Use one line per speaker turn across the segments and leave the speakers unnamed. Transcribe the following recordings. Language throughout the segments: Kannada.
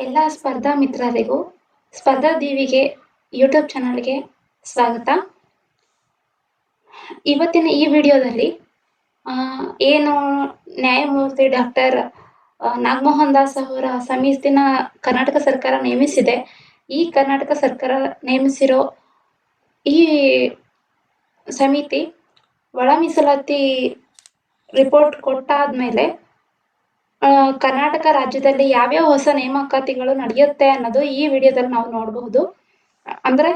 ಎಲ್ಲ ಸ್ಪರ್ಧಾ ಮಿತ್ರರಿಗೂ ಸ್ಪರ್ಧಾ ದೀವಿಗೆ ಯೂಟ್ಯೂಬ್ ಚಾನಲ್ಗೆ ಸ್ವಾಗತ. ಇವತ್ತಿನ ಈ ವಿಡಿಯೋದಲ್ಲಿ ಏನು ನ್ಯಾಯಮೂರ್ತಿ ಡಾಕ್ಟರ್ ನಾಗಮೋಹನ್ ದಾಸ್ ಅವರ ಸಮಿತಿನ ಕರ್ನಾಟಕ ಸರ್ಕಾರ ನೇಮಿಸಿದೆ. ಈ ಕರ್ನಾಟಕ ಸರ್ಕಾರ ನೇಮಿಸಿರೋ ಈ ಸಮಿತಿ ಒಳ ಮೀಸಲಾತಿ ರಿಪೋರ್ಟ್ ಕೊಟ್ಟಾದ್ಮೇಲೆ ಕರ್ನಾಟಕ ರಾಜ್ಯದಲ್ಲಿ ಯಾವ್ಯಾವ ಹೊಸ ನೇಮಕಾತಿಗಳು ನಡೆಯುತ್ತೆ ಅನ್ನೋದು ಈ ವಿಡಿಯೋದಲ್ಲಿ ನಾವು ನೋಡಬಹುದು. ಅಂದ್ರೆ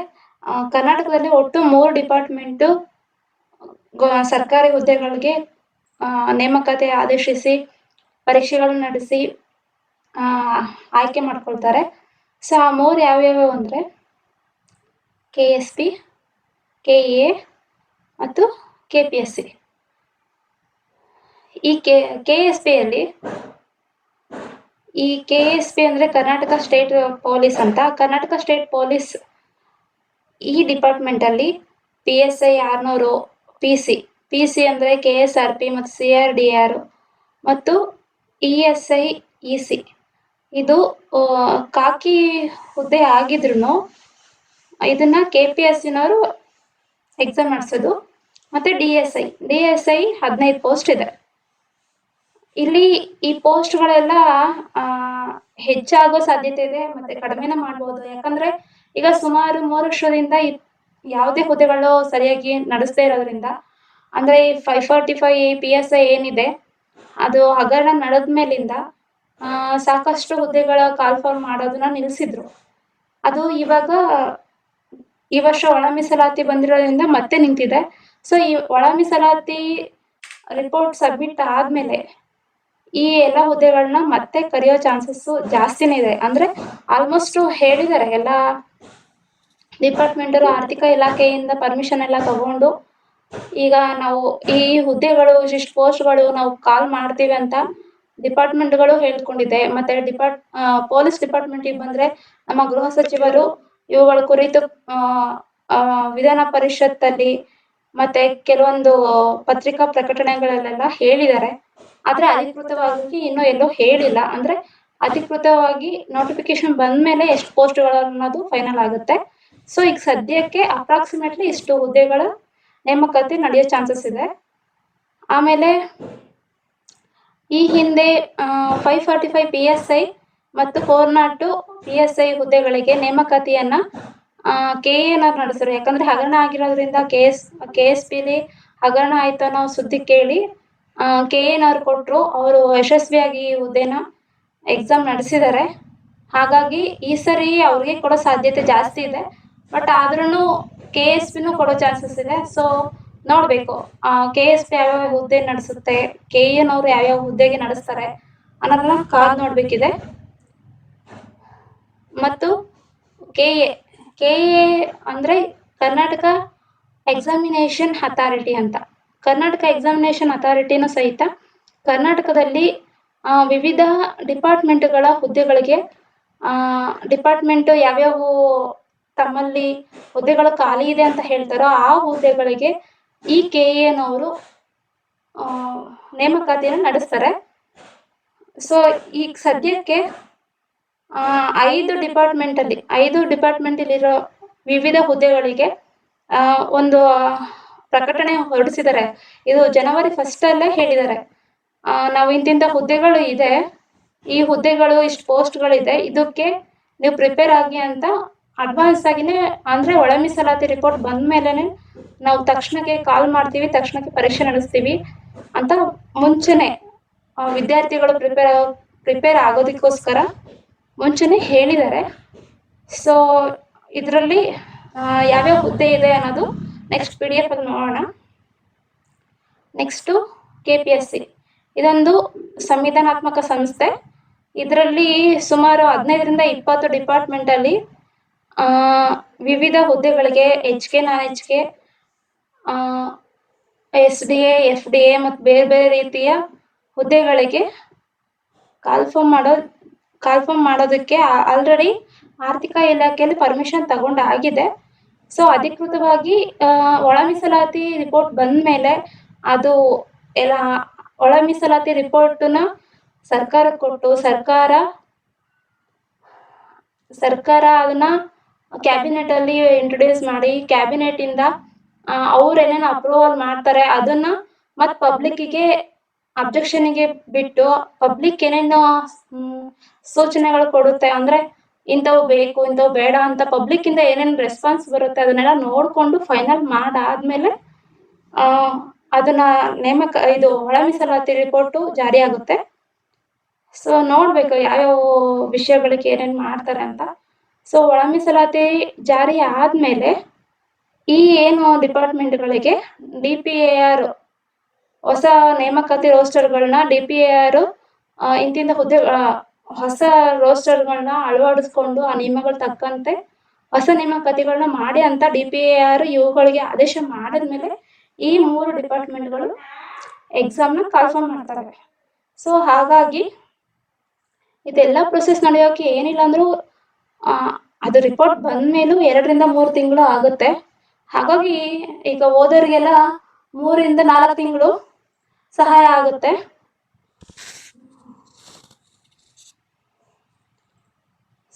ಕರ್ನಾಟಕದಲ್ಲಿ ಒಟ್ಟು 3 ಡಿಪಾರ್ಟ್ಮೆಂಟ್ ಸರ್ಕಾರಿ ಹುದ್ದೆಗಳಿಗೆ ನೇಮಕಾತಿ ಆದೇಶಿಸಿ ಪರೀಕ್ಷೆಗಳನ್ನು ನಡೆಸಿ ಆಯ್ಕೆ ಮಾಡ್ಕೊಳ್ತಾರೆ. ಸೊ ಆ 3 ಯಾವ್ಯಾವ ಅಂದ್ರೆ KSP, KA ಮತ್ತು KPSC. ಈ KSPಯಲ್ಲಿ ಈ KSP ಅಂದ್ರೆ ಕರ್ನಾಟಕ ಸ್ಟೇಟ್ ಪೊಲೀಸ್ ಅಂತ. ಕರ್ನಾಟಕ ಸ್ಟೇಟ್ ಪೊಲೀಸ್ ಈ ಡಿಪಾರ್ಟ್ಮೆಂಟ್ ಅಲ್ಲಿ PSI 600, PC ಅಂದ್ರೆ KSRP ಮತ್ತು CRDR ಮತ್ತು ESI EC. ಇದು ಕಾಕಿ ಹುದ್ದೆ ಆಗಿದ್ರು ಇದನ್ನ KPSCನವರು ಎಕ್ಸಾಮ್ ನಡೆಸೋದು. ಮತ್ತೆ DSI 15 ಪೋಸ್ಟ್ ಇದೆ. ಇಲ್ಲಿ ಈ ಪೋಸ್ಟ್ಗಳೆಲ್ಲ ಹೆಚ್ಚಾಗೋ ಸಾಧ್ಯತೆ ಇದೆ, ಮತ್ತೆ ಕಡಿಮೆನ ಮಾಡ್ಬೋದು. ಯಾಕಂದ್ರೆ ಈಗ ಸುಮಾರು 3 ವರ್ಷದಿಂದ ಯಾವುದೇ ಹುದ್ದೆಗಳು ಸರಿಯಾಗಿ ನಡೆಸದೇ ಇರೋದ್ರಿಂದ, ಅಂದ್ರೆ 545 PSI ಏನಿದೆ ಅದು ಹಗರಣ ನಡೆದ ಮೇಲಿಂದ ಸಾಕಷ್ಟು ಹುದ್ದೆಗಳ ಕಾಲ್ಫಾರ್ಮ್ ಮಾಡೋದನ್ನ ನಿಲ್ಲಿಸಿದ್ರು. ಅದು ಇವಾಗ ಈ ವರ್ಷ ಒಳ ಮೀಸಲಾತಿ ಬಂದಿರೋದ್ರಿಂದ ಮತ್ತೆ ನಿಂತಿದೆ. ಸೊ ಈ ಒಳ ಮೀಸಲಾತಿ ರಿಪೋರ್ಟ್ ಸಬ್ಮಿಟ್ ಆದ್ಮೇಲೆ ಈ ಎಲ್ಲ ಹುದ್ದೆಗಳನ್ನ ಮತ್ತೆ ಕರೆಯೋ ಚಾನ್ಸಸ್ ಜಾಸ್ತಿನೇ ಇದೆ. ಅಂದ್ರೆ ಆಲ್ಮೋಸ್ಟ್ ಹೇಳಿದ್ದಾರೆ ಎಲ್ಲ ಡಿಪಾರ್ಟ್ಮೆಂಟ್ ಆರ್ಥಿಕ ಇಲಾಖೆಯಿಂದ ಪರ್ಮಿಷನ್ ಎಲ್ಲ ತಗೊಂಡು, ಈಗ ನಾವು ಈ ಹುದ್ದೆಗಳು ಇಷ್ಟು ಪೋಸ್ಟ್ಗಳು ನಾವು ಕಾಲ್ ಮಾಡ್ತೀವಿ ಅಂತ ಡಿಪಾರ್ಟ್ಮೆಂಟ್ಗಳು ಹೇಳ್ಕೊಂಡಿದೆ. ಮತ್ತೆ ಪೊಲೀಸ್ ಡಿಪಾರ್ಟ್ಮೆಂಟಿಗೆ ಬಂದ್ರೆ ನಮ್ಮ ಗೃಹ ಸಚಿವರು ಇವುಗಳ ಕುರಿತು ವಿಧಾನ ಪರಿಷತ್ತಲ್ಲಿ ಮತ್ತೆ ಕೆಲವೊಂದು ಪತ್ರಿಕಾ ಪ್ರಕಟಣೆಗಳಲ್ಲೆಲ್ಲ ಹೇಳಿದ್ದಾರೆ. ಆದ್ರೆ ಅಧಿಕೃತವಾಗಿ ಇನ್ನೂ ಎಲ್ಲೂ ಹೇಳಿಲ್ಲ. ಅಂದ್ರೆ ಅಧಿಕೃತವಾಗಿ ನೋಟಿಫಿಕೇಶನ್ ಬಂದ್ಮೇಲೆ ಎಷ್ಟು ಪೋಸ್ಟ್ಗಳು ಅನ್ನೋದು ಫೈನಲ್ ಆಗುತ್ತೆ. ಸೊ ಈಗ ಸದ್ಯಕ್ಕೆ ಅಪ್ರಾಕ್ಸಿಮೇಟ್ಲಿ ಇಷ್ಟು ಹುದ್ದೆಗಳ ನೇಮಕಾತಿ ನಡೆಯೋ ಚಾನ್ಸಸ್ ಇದೆ. ಆಮೇಲೆ ಈ ಹಿಂದೆ 545 PSI ಮತ್ತು 402 PSI ಹುದ್ದೆಗಳಿಗೆ ನೇಮಕಾತಿಯನ್ನ KAನವ್ರು ನಡೆಸಿದ್ರು. ಯಾಕಂದ್ರೆ ಹಗರಣ ಆಗಿರೋದ್ರಿಂದ KSPಲಿ ಹಗರಣ ಆಯ್ತು ಅನ್ನೋ ಸುದ್ದಿ ಕೇಳಿ KAನವ್ರು ಕೊಟ್ರು. ಅವರು ಯಶಸ್ವಿಯಾಗಿ ಈ ಹುದ್ದೆನ ಎಕ್ಸಾಮ್ ನಡೆಸಿದ್ದಾರೆ. ಹಾಗಾಗಿ ಈ ಸರಿ ಅವ್ರಿಗೆ ಕೊಡೋ ಸಾಧ್ಯತೆ ಜಾಸ್ತಿ ಇದೆ. ಬಟ್ ಆದ್ರೂ KSPನೂ ಕೊಡೋ ಚಾನ್ಸಸ್ ಇದೆ. ಸೊ ನೋಡ್ಬೇಕು KSP ಯಾವ್ಯಾವ ಹುದ್ದೆ ನಡೆಸುತ್ತೆ, KAನವ್ರು ಯಾವ್ಯಾವ ಹುದ್ದೆಗೆ ನಡೆಸ್ತಾರೆ ಅನ್ನೋದನ್ನ ಕಾದ್ ನೋಡ್ಬೇಕಿದೆ. ಮತ್ತು KA ಅಂದ್ರೆ ಕರ್ನಾಟಕ ಎಕ್ಸಾಮಿನೇಷನ್ ಅಥಾರಿಟಿ ಅಂತ. ಕರ್ನಾಟಕ ಎಕ್ಸಾಮಿನೇಷನ್ ಅಥಾರಿಟಿನೂ ಸಹಿತ ಕರ್ನಾಟಕದಲ್ಲಿ ವಿವಿಧ ಡಿಪಾರ್ಟ್ಮೆಂಟ್ಗಳ ಹುದ್ದೆಗಳಿಗೆ ಡಿಪಾರ್ಟ್ಮೆಂಟ್ ಯಾವ್ಯಾವ ತಮ್ಮಲ್ಲಿ ಹುದ್ದೆಗಳು ಖಾಲಿ ಇದೆ ಅಂತ ಹೇಳ್ತಾರೋ ಆ ಹುದ್ದೆಗಳಿಗೆ ಈ KAನವರು ನೇಮಕಾತಿಯನ್ನು ನಡೆಸ್ತಾರೆ. ಸೊ ಈಗ ಸದ್ಯಕ್ಕೆ 5 ಡಿಪಾರ್ಟ್ಮೆಂಟಲ್ಲಿರೋ ವಿವಿಧ ಹುದ್ದೆಗಳಿಗೆ ಒಂದು ಪ್ರಕಟಣೆ ಹೊರಡಿಸಿದ್ದಾರೆ. ಇದು ಜನವರಿ 1 ಅಲ್ಲೇ ಹೇಳಿದ್ದಾರೆ, ನಾವು ಇಂತಿಂತ ಹುದ್ದೆಗಳು ಇದೆ, ಈ ಹುದ್ದೆಗಳು ಇಷ್ಟು ಪೋಸ್ಟ್ಗಳಿದೆ, ಇದಕ್ಕೆ ನೀವು ಪ್ರಿಪೇರ್ ಆಗಿ ಅಂತ ಅಡ್ವಾನ್ಸ್ ಆಗಿನೇ. ಅಂದ್ರೆ ಒಳ ಮೀಸಲಾತಿ ರಿಪೋರ್ಟ್ ಬಂದ್ಮೇಲೆನೆ ನಾವು ತಕ್ಷಣಕ್ಕೆ ಕಾಲ್ ಮಾಡ್ತೀವಿ, ತಕ್ಷಣಕ್ಕೆ ಪರೀಕ್ಷೆ ನಡೆಸ್ತೀವಿ ಅಂತ ಮುಂಚೆನೆ ವಿದ್ಯಾರ್ಥಿಗಳು ಪ್ರಿಪೇರ್ ಆಗೋದಕ್ಕೋಸ್ಕರ ಮುಂಚೆನೆ ಹೇಳಿದ್ದಾರೆ. ಸೊ ಇದರಲ್ಲಿ ಯಾವ್ಯಾವ ಹುದ್ದೆ ಇದೆ ಅನ್ನೋದು ನೆಕ್ಸ್ಟ್ PDF ಅಲ್ಲಿ ನೋಡೋಣ. Next KPSC. ಇದೊಂದು ಸಂವಿಧಾನಾತ್ಮಕ ಸಂಸ್ಥೆ. ಇದರಲ್ಲಿ ಸುಮಾರು 15ರಿಂದ 20 ಡಿಪಾರ್ಟ್ಮೆಂಟ್ ಅಲ್ಲಿ ವಿವಿಧ ಹುದ್ದೆಗಳಿಗೆ HK, non-HK, SDA, FDA ಮತ್ತು ಬೇರೆ ಬೇರೆ ರೀತಿಯ ಹುದ್ದೆಗಳಿಗೆ ಕಾಲ್ಫಾರ್ಮ್ ಮಾಡೋದಕ್ಕೆ ಆಲ್ರೆಡಿ ಆರ್ಥಿಕ ಇಲಾಖೆಯಲ್ಲಿ ಪರ್ಮಿಷನ್ ತಗೊಂಡಾಗಿದೆ. ಸೊ ಅಧಿಕೃತವಾಗಿ ಒಳ ಮೀಸಲಾತಿ ರಿಪೋರ್ಟ್ ಬಂದ್ಮೇಲೆ ಅದು ಎಲ್ಲ ಒಳ ಮೀಸಲಾತಿ ರಿಪೋರ್ಟ್ನ ಸರ್ಕಾರ ಕೊಟ್ಟು ಸರ್ಕಾರ ಸರ್ಕಾರ ಅದನ್ನ ಕ್ಯಾಬಿನೆಟಲ್ಲಿ ಇಂಟ್ರೊಡ್ಯೂಸ್ ಮಾಡಿ ಕ್ಯಾಬಿನೆಟಿಂದ ಅವ್ರು ಏನೇನು ಅಪ್ರೂವಲ್ ಮಾಡ್ತಾರೆ ಅದನ್ನ ಮತ್ತು ಪಬ್ಲಿಕ್ಕಿಗೆ ಅಬ್ಜೆಕ್ಷನ್ಗೆ ಬಿಟ್ಟು ಪಬ್ಲಿಕ್ ಏನೇನು ಸೂಚನೆಗಳು ಕೊಡುತ್ತೆ ಅಂದರೆ ಇಂಥವು ಬೇಕು ಇಂಥವು ಬೇಡ ಅಂತ ಪಬ್ಲಿಕ್ಕಿಂದ ಏನೇನು ರೆಸ್ಪಾನ್ಸ್ ಬರುತ್ತೆ ಅದನ್ನೆಲ್ಲ ನೋಡಿಕೊಂಡು ಫೈನಲ್ ಮಾಡಾದ್ಮೇಲೆ ಅದನ್ನ ಇದು ಒಳ ಮೀಸಲಾತಿ ರಿಪೋರ್ಟು ಜಾರಿ ಆಗುತ್ತೆ. ಸೊ ನೋಡ್ಬೇಕು ಯಾವ್ಯಾವ ವಿಷಯಗಳಿಗೆ ಏನೇನು ಮಾಡ್ತಾರೆ ಅಂತ. ಸೊ ಒಳ ಮೀಸಲಾತಿ ಜಾರಿ ಆದ್ಮೇಲೆ ಈ ಏನು ಡಿಪಾರ್ಟ್ಮೆಂಟ್ಗಳಿಗೆ DPAR ಹೊಸ ನೇಮಕಾತಿ ರೋಸ್ಟರ್ಗಳನ್ನ DPAR ಇಂತಿಂತ ಹುದ್ದೆ ಹೊಸ ರೋಸ್ಟರ್ಗಳನ್ನ ಅಳವಡಿಸ್ಕೊಂಡು ಆ ನಿಯಮಗಳು ತಕ್ಕಂತೆ ಹೊಸ ನೇಮಕಾತಿಗಳನ್ನ ಮಾಡಿ ಅಂತ DPAR ಇವುಗಳಿಗೆ ಆದೇಶ ಮಾಡಿದ್ಮೇಲೆ ಈ 3 ಡಿಪಾರ್ಟ್ಮೆಂಟ್ಗಳು ಎಕ್ಸಾಮ್ನ ಕಾಲ್ಫಾರ್ಮ್ ಮಾಡ್ತವೆ. ಸೊ ಹಾಗಾಗಿ ಇದೆಲ್ಲ ಪ್ರೊಸೆಸ್ ನಡೆಯೋಕೆ ಏನಿಲ್ಲ ಅಂದ್ರೂ ಅದು ರಿಪೋರ್ಟ್ ಬಂದ್ಮೇಲೂ 2 ರಿಂದ 3 ತಿಂಗಳು ಆಗುತ್ತೆ. ಹಾಗಾಗಿ ಈಗ ಓದೋರಿಗೆಲ್ಲ 3 ರಿಂದ 4 ತಿಂಗಳು ಸಹಾಯ ಆಗುತ್ತೆ.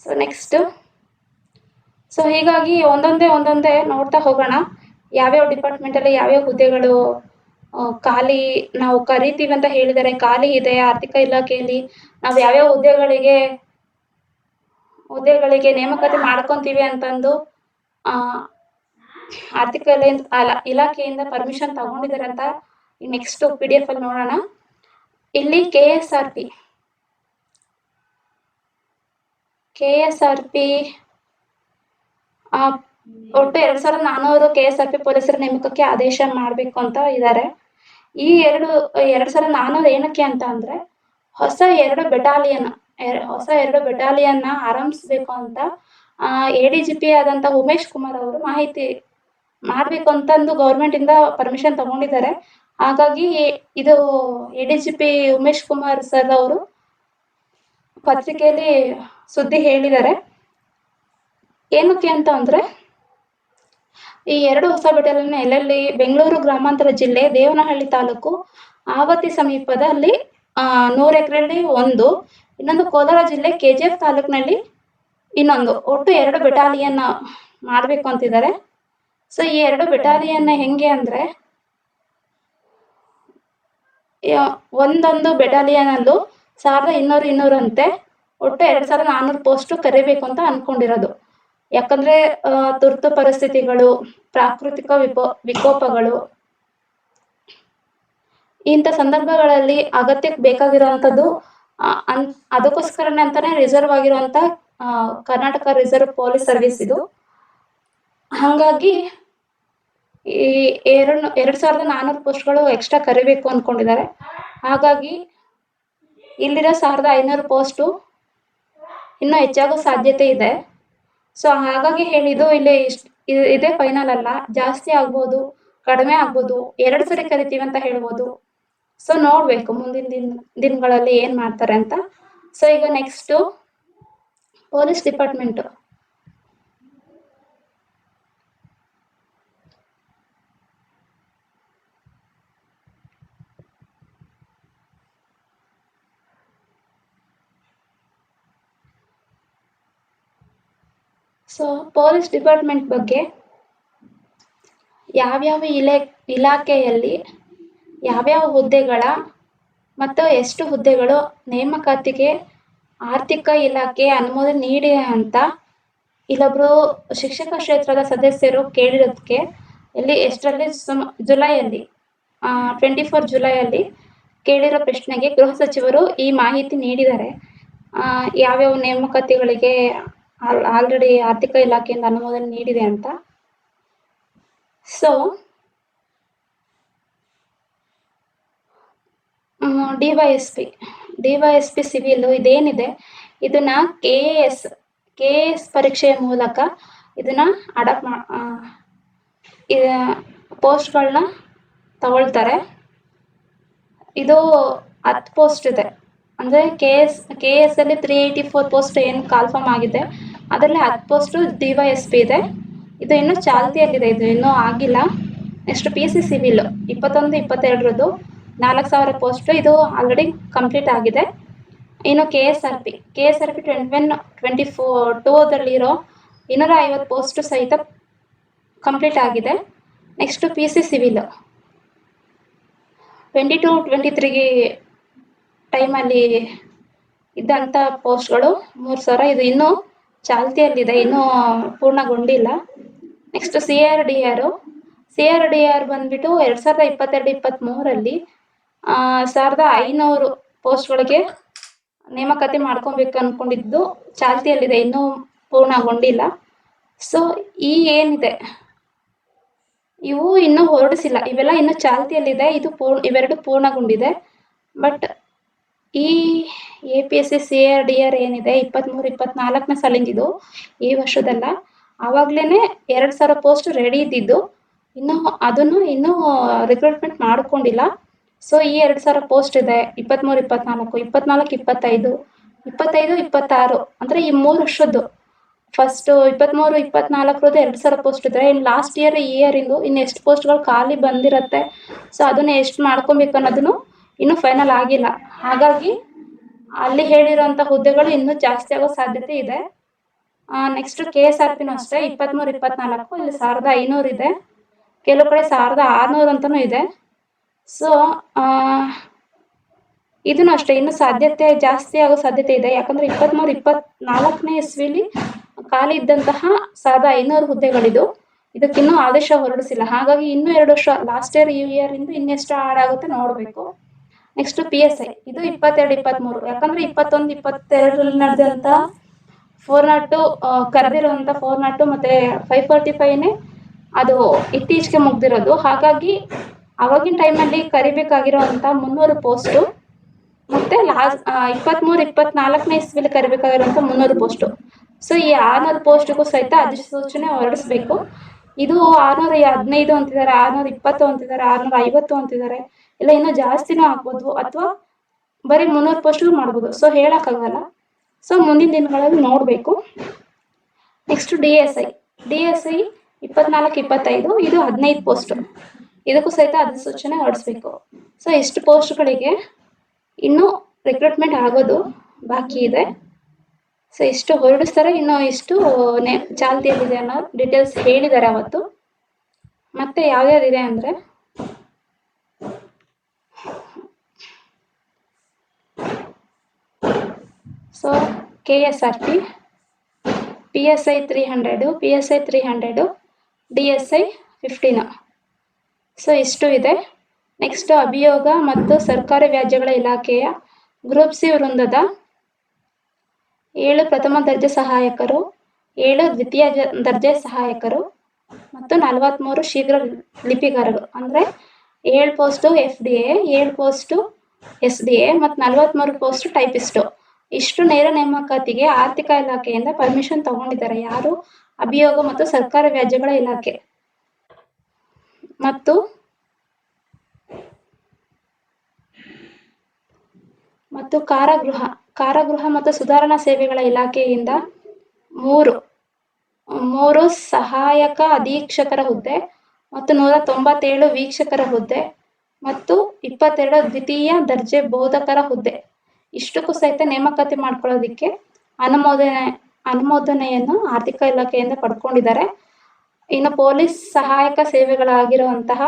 ಸೊ ನೆಕ್ಸ್ಟ್ ಹೀಗಾಗಿ ಒಂದೊಂದೇ ನೋಡ್ತಾ ಹೋಗೋಣ. ಯಾವ್ಯಾವ ಡಿಪಾರ್ಟ್ಮೆಂಟಲ್ಲಿ ಯಾವ್ಯಾವ ಹುದ್ದೆಗಳು ಖಾಲಿ ನಾವು ಕರಿತೀವಿ ಅಂತ ಹೇಳಿದರೆ ಖಾಲಿ ಇದೆ ಆರ್ಥಿಕ ಇಲಾಖೆಯಲ್ಲಿ, ನಾವು ಯಾವ್ಯಾವ ಹುದ್ದೆಗಳಿಗೆ ನೇಮಕಾತಿ ಮಾಡ್ಕೊತೀವಿ ಅಂತಂದು ಆರ್ಥಿಕ ಇಲಾಖೆಯಿಂದ ಪರ್ಮಿಷನ್ ತಗೊಂಡಿದ್ದಾರೆ ಅಂತ ನೆಕ್ಸ್ಟ್ PDF ಅಲ್ಲಿ ನೋಡೋಣ. ಇಲ್ಲಿ KSRP ಒಟ್ಟು 2400 KSRP ಪೊಲೀಸರ ನೇಮಕಕ್ಕೆ ಆದೇಶ ಮಾಡಬೇಕು ಅಂತ ಇದ್ದಾರೆ. ಈ 2400 ಏನಕ್ಕೆ ಅಂತ ಅಂದ್ರೆ ಹೊಸ 2 ಬೆಟಾಲಿಯನ್ನ ಆರಂಭಿಸಬೇಕು ಅಂತ ADGP ಆದಂತ ಉಮೇಶ್ ಕುಮಾರ್ ಅವರು ಮಾಹಿತಿ ಮಾಡಬೇಕು ಅಂತಂದು ಗೌರ್ಮೆಂಟ್ ಇಂದ ಪರ್ಮಿಷನ್ ತಗೊಂಡಿದ್ದಾರೆ. ಹಾಗಾಗಿ ಇದು ADGP ಉಮೇಶ್ ಕುಮಾರ್ ಸರ್ ಅವರು ಪತ್ರಿಕೆಯಲ್ಲಿ ಸುದ್ದಿ ಹೇಳಿದ್ದಾರೆ. ಏನಕ್ಕೆ ಅಂತ ಅಂದ್ರೆ ಈ 2 ಹೊಸ ಬೆಟಾಲಿಯನ್ ಎಲ್ಲೆಲ್ಲಿ ಬೆಂಗಳೂರು ಗ್ರಾಮಾಂತರ ಜಿಲ್ಲೆ ದೇವನಹಳ್ಳಿ ತಾಲೂಕು ಆವತಿ ಸಮೀಪದಲ್ಲಿ 100 ಎಕರೆಯಲ್ಲಿ ಒಂದು, ಇನ್ನೊಂದು ಕೋಲಾರ ಜಿಲ್ಲೆ KGF ತಾಲೂಕಿನಲ್ಲಿ ಇನ್ನೊಂದು, ಒಟ್ಟು 2 ಬೆಟಾಲಿಯನ್ ಮಾಡಬೇಕು ಅಂತಿದ್ದಾರೆ. ಸೊ ಈ 2 ಬೆಟಾಲಿಯನ್ ಹೆಂಗೆ ಅಂದ್ರೆ ಒಂದೊಂದು ಬೆಟಾಲಿಯನ್ 1200 ಅಂತೆ, ಒಟ್ಟು 2400 ಪೋಸ್ಟ್ ಕರಿಬೇಕು ಅಂತ ಅನ್ಕೊಂಡಿರೋದು. ಯಾಕಂದ್ರೆ ತುರ್ತು ಪರಿಸ್ಥಿತಿಗಳು, ಪ್ರಾಕೃತಿಕ ವಿಕೋಪಗಳು ಇಂಥ ಸಂದರ್ಭಗಳಲ್ಲಿ ಅಗತ್ಯಕ್ಕೆ ಬೇಕಾಗಿರುವಂಥದ್ದು ಅದಕ್ಕೋಸ್ಕರನೇ ಅಂತಾನೆ ರಿಸರ್ವ್ ಆಗಿರುವಂತ ಕರ್ನಾಟಕ ರಿಸರ್ವ್ ಪೊಲೀಸ್ ಸರ್ವಿಸ್ ಇದು. ಹಾಗಾಗಿ ಈ 2400 ಪೋಸ್ಟ್ಗಳು ಎಕ್ಸ್ಟ್ರಾ ಕರಿಬೇಕು ಅನ್ಕೊಂಡಿದ್ದಾರೆ. ಹಾಗಾಗಿ ಇಲ್ಲಿರೋ 1500 ಪೋಸ್ಟು ಇನ್ನೂ ಹೆಚ್ಚಾಗೋ ಸಾಧ್ಯತೆ ಇದೆ. ಸೊ ಹಾಗಾಗಿ ಹೇಳಿದ್ದು ಇಲ್ಲಿ ಇದೇ ಫೈನಲ್ ಅಲ್ಲ, ಜಾಸ್ತಿ ಆಗ್ಬೋದು, ಕಡಿಮೆ ಆಗ್ಬೋದು, 2 ಸರಿ ಕರಿತೀವಿ ಅಂತ ಹೇಳ್ಬೋದು. ಸೊ ನೋಡ್ಬೇಕು ಮುಂದಿನ ದಿನಗಳಲ್ಲಿ ಏನ್ ಮಾಡ್ತಾರೆ ಅಂತ. ಸೊ ಈಗ next police department. So police department ಬಗ್ಗೆ ಯಾವ್ಯಾವ ಇಲಾಖೆಯಲ್ಲಿ ಯಾವ್ಯಾವ ಹುದ್ದೆಗಳ ಮತ್ತು ಎಷ್ಟು ಹುದ್ದೆಗಳು ನೇಮಕಾತಿಗೆ ಆರ್ಥಿಕ ಇಲಾಖೆ ಅನುಮೋದನೆ ನೀಡಿದೆ ಅಂತ ಇಲ್ಲೊಬ್ರು ಶಿಕ್ಷಕ ಕ್ಷೇತ್ರದ ಸದಸ್ಯರು ಕೇಳಿರೋದಕ್ಕೆ ಎಷ್ಟರಲ್ಲಿ ಜುಲೈಯಲ್ಲಿ 24 ಜುಲೈಯಲ್ಲಿ ಕೇಳಿರೋ ಪ್ರಶ್ನೆಗೆ ಗೃಹ ಸಚಿವರು ಈ ಮಾಹಿತಿ ನೀಡಿದ್ದಾರೆ. ಯಾವ್ಯಾವ ನೇಮಕಾತಿಗಳಿಗೆ ಆಲ್ರೆಡಿ ಆರ್ಥಿಕ ಇಲಾಖೆಯಿಂದ ಅನುಮೋದನೆ ನೀಡಿದೆ ಅಂತ. ಸೊ ಡಿವೈಎಸ್ಪಿ ಸಿವಿಲ್ ಇದೇನಿದೆ ಇದನ್ನ KAS ಪರೀಕ್ಷೆಯ ಮೂಲಕ ಇದನ್ನ ಪೋಸ್ಟ್ಗಳನ್ನ ತಗೊಳ್ತಾರೆ. ಇದು 10 ಪೋಸ್ಟ್ ಇದೆ. ಅಂದರೆ KAS ಅಲ್ಲಿ 384 ಪೋಸ್ಟ್ ಏನು ಕಾಲ್ಫಾರ್ಮ್ ಆಗಿದೆ, ಅದರಲ್ಲಿ 10 ಪೋಸ್ಟ್ DYSP ಇದೆ. ಇದು ಇನ್ನೂ ಚಾಲ್ತಿಯಲ್ಲಿದೆ, ಇದು ಇನ್ನೂ ಆಗಿಲ್ಲ. ನೆಕ್ಸ್ಟ್ PC ಸಿವಿಲ್ 21-22 4000 ಪೋಸ್ಟ್, ಇದು ಆಲ್ರೆಡಿ ಕಂಪ್ಲೀಟ್ ಆಗಿದೆ. ಇನ್ನು K S R P 2022 250 post ಸಹಿತ ಕಂಪ್ಲೀಟ್ ಆಗಿದೆ. ನೆಕ್ಸ್ಟ್ PC ಸಿವಿಲ್ 22-23 ಟೈಮಲ್ಲಿ ಇದ್ದಂಥ ಪೋಸ್ಟ್ಗಳು 3,000. ಇದು ಇನ್ನೂ ಚಾಲ್ತಿಯಲ್ಲಿದೆ, ಇನ್ನೂ ಪೂರ್ಣಗೊಂಡಿಲ್ಲ. ನೆಕ್ಸ್ಟ್ CRDR ಬಂದ್ಬಿಟ್ಟು 2022-23 1,500 ಪೋಸ್ಟ್ಗಳಿಗೆ ನೇಮಕಾತಿ ಮಾಡ್ಕೊಬೇಕು ಅಂದ್ಕೊಂಡಿದ್ದು ಚಾಲ್ತಿಯಲ್ಲಿದೆ, ಇನ್ನೂ ಪೂರ್ಣಗೊಂಡಿಲ್ಲ. ಸೊ ಏನಿದೆ ಇವು ಇನ್ನೂ ಹೊರಡಿಸಿಲ್ಲ, ಇವೆಲ್ಲ ಇನ್ನೂ ಚಾಲ್ತಿಯಲ್ಲಿದೆ. ಇವೆರಡು ಪೂರ್ಣಗೊಂಡಿದೆ. ಬಟ್ ಈ APSC CRDR ಏನಿದೆ 23-24ನೇ ಸಾಲಿಂದಿದು, ಈ ವರ್ಷದಲ್ಲ. ಆವಾಗಲೇ 2,000 ಪೋಸ್ಟ್ ರೆಡಿ ಇದ್ದಿದ್ದು, ಇನ್ನೂ ರಿಕ್ರೂಟ್ಮೆಂಟ್ ಮಾಡ್ಕೊಂಡಿಲ್ಲ. ಸೊ ಈ 2,000 ಪೋಸ್ಟ್ ಇದೆ 23-24, 24-25, 25-26 ಅಂದರೆ ಈ 3 ವರ್ಷದ್ದು. ಫಸ್ಟ್ 23-24 2,000 ಪೋಸ್ಟ್ ಇದ್ರೆ, ಇನ್ನು ಲಾಸ್ಟ್ ಇಯರಿಂದು ಇನ್ನು ಎಷ್ಟು ಪೋಸ್ಟ್ಗಳು ಖಾಲಿ ಬಂದಿರತ್ತೆ, ಸೊ ಅದನ್ನ ಎಷ್ಟು ಮಾಡ್ಕೊಬೇಕು ಅನ್ನೋದನ್ನು ಇನ್ನೂ ಫೈನಲ್ ಆಗಿಲ್ಲ. ಹಾಗಾಗಿ ಅಲ್ಲಿ ಹೇಳಿರೋಂಥ ಹುದ್ದೆಗಳು ಇನ್ನೂ ಜಾಸ್ತಿ ಆಗೋ ಸಾಧ್ಯತೆ ಇದೆ. ನೆಕ್ಸ್ಟ್ KSRPನೂ ಅಷ್ಟೇ 23-24 ಇಲ್ಲಿ 1,500 ಇದೆ, ಕೆಲವು ಕಡೆ 1,600 ಅಂತಲೂ ಇದೆ. ಸೊ ಇದನ್ನು ಅಷ್ಟೇ ಇನ್ನು ಜಾಸ್ತಿ ಆಗೋ ಸಾಧ್ಯತೆ ಇದೆ. ಯಾಕಂದರೆ 23-24ನೇ ಇಸ್ವಿಲಿ ಖಾಲಿ ಇದ್ದಂತಹ 1,500 ಹುದ್ದೆಗಳಿದು. ಇದಕ್ಕಿನ್ನೂ ಆದೇಶ ಹೊರಡಿಸಿಲ್ಲ. ಹಾಗಾಗಿ ಇನ್ನೂ 2 ವರ್ಷ, ಲಾಸ್ಟ್ ಇಯರಿಂದ ಇನ್ನೆಷ್ಟು ಆಡ್ ಆಗುತ್ತೆ ನೋಡಬೇಕು. ನೆಕ್ಸ್ಟ್ PSI ಇದು 22-23, ಯಾಕಂದರೆ 21-22ರಲ್ಲಿ ನಡೆದಂಥ 402 ಕರೆದಿರುವಂಥ 402 ಮತ್ತು 545ನೇ ಅದು ಇತ್ತೀಚೆಗೆ ಮುಗ್ದಿರೋದು. ಹಾಗಾಗಿ ಆವಾಗಿನ ಟೈಮಲ್ಲಿ ಕರಿಬೇಕಾಗಿರೋವಂಥ 300 ಪೋಸ್ಟು ಮತ್ತು 23-24ನೇ ಇಸ್ವಿಲಿ ಕರಿಬೇಕಾಗಿರೋಂಥ 300 ಪೋಸ್ಟು. ಸೊ ಈ 600 ಪೋಸ್ಟಿಗೂ ಸಹಿತ ಅಧಿಸೂಚನೆ ಹೊರಡಿಸ್ಬೇಕು. ಇದು 615 ಅಂತಿದ್ದಾರೆ, 620 ಅಂತಿದ್ದಾರೆ, 650 ಅಂತಿದ್ದಾರೆ, ಇಲ್ಲ ಇನ್ನೂ ಜಾಸ್ತಿನೂ ಆಗ್ಬೋದು, ಅಥವಾ ಬರೀ 300 ಪೋಸ್ಟ್ಗೂ ಮಾಡ್ಬೋದು. ಸೊ ಹೇಳೋಕ್ಕಾಗಲ್ಲ. ಸೊ ಮುಂದಿನ ದಿನಗಳಲ್ಲಿ ನೋಡಬೇಕು. ನೆಕ್ಸ್ಟ್ DSI 24-25 ಇದು 15 ಪೋಸ್ಟು. ಇದಕ್ಕೂ ಸಹಿತ ಅಧಿಸೂಚನೆ ಹೊರಡಿಸ್ಬೇಕು. ಸೊ ಇಷ್ಟು ಪೋಸ್ಟ್ಗಳಿಗೆ ಇನ್ನೂ ರಿಕ್ರೂಟ್ಮೆಂಟ್ ಆಗೋದು ಬಾಕಿ ಇದೆ. ಸೊ ಇಷ್ಟು ಹೊರಡಿಸ್ತಾರೆ, ಇನ್ನೂ ಇಷ್ಟು ಚಾಲ್ತಿಯಲ್ಲಿದೆ ಅನ್ನೋ ಡೀಟೇಲ್ಸ್ ಹೇಳಿದ್ದಾರೆ ಅವತ್ತು. ಮತ್ತು ಯಾವ್ಯಾವುದಿದೆ ಅಂದರೆ so KSRP, PSI 300, DSI 15. So ಇಷ್ಟು ಇದೆ. ನೆಕ್ಸ್ಟ್ ಅಭಿಯೋಗ ಮತ್ತು ಸರ್ಕಾರಿ ವ್ಯಾಜ್ಯಗಳ ಇಲಾಖೆಯ ಗ್ರೂಪ್ C ವೃಂದದ 7 ಪ್ರಥಮ ದರ್ಜೆ ಸಹಾಯಕರು, 7 ದ್ವಿತೀಯ ದರ್ಜೆ ಸಹಾಯಕರು ಮತ್ತು 43 ಶೀಘ್ರ ಲಿಪಿಗಾರರು, ಅಂದರೆ 7 ಪೋಸ್ಟು FDA, 7 ಪೋಸ್ಟು SDA ಮತ್ತು 43 ಪೋಸ್ಟು ಟೈಪಿಸ್ಟು. ಇಷ್ಟು ನೇರ ನೇಮಕಾತಿಗೆ ಆರ್ಥಿಕ ಇಲಾಖೆಯಿಂದ ಪರ್ಮಿಷನ್ ತಗೊಂಡಿದ್ದಾರೆ. ಯಾರು? ಅಭಿಯೋಗ ಮತ್ತು ಸರ್ಕಾರಿ ವ್ಯಾಜ್ಯಗಳ ಇಲಾಖೆ ಮತ್ತು ಕಾರಾಗೃಹ ಮತ್ತು ಸುಧಾರಣಾ ಸೇವೆಗಳ ಇಲಾಖೆಯಿಂದ 3 ಸಹಾಯಕ ಅಧೀಕ್ಷಕರ ಹುದ್ದೆ ಮತ್ತು 197 ವೀಕ್ಷಕರ ಹುದ್ದೆ ಮತ್ತು 22 ದ್ವಿತೀಯ ದರ್ಜೆ ಬೋಧಕರ ಹುದ್ದೆ. ಇಷ್ಟಕ್ಕೂ ಸಹಿತ ನೇಮಕಾತಿ ಮಾಡ್ಕೊಳ್ಳೋದಕ್ಕೆ ಅನುಮೋದನೆಯನ್ನು ಆರ್ಥಿಕ ಇಲಾಖೆಯಿಂದ ಪಡ್ಕೊಂಡಿದ್ದಾರೆ. ಇನ್ನು ಪೊಲೀಸ್ ಸಹಾಯಕ ಸೇವೆಗಳಾಗಿರುವಂತಹ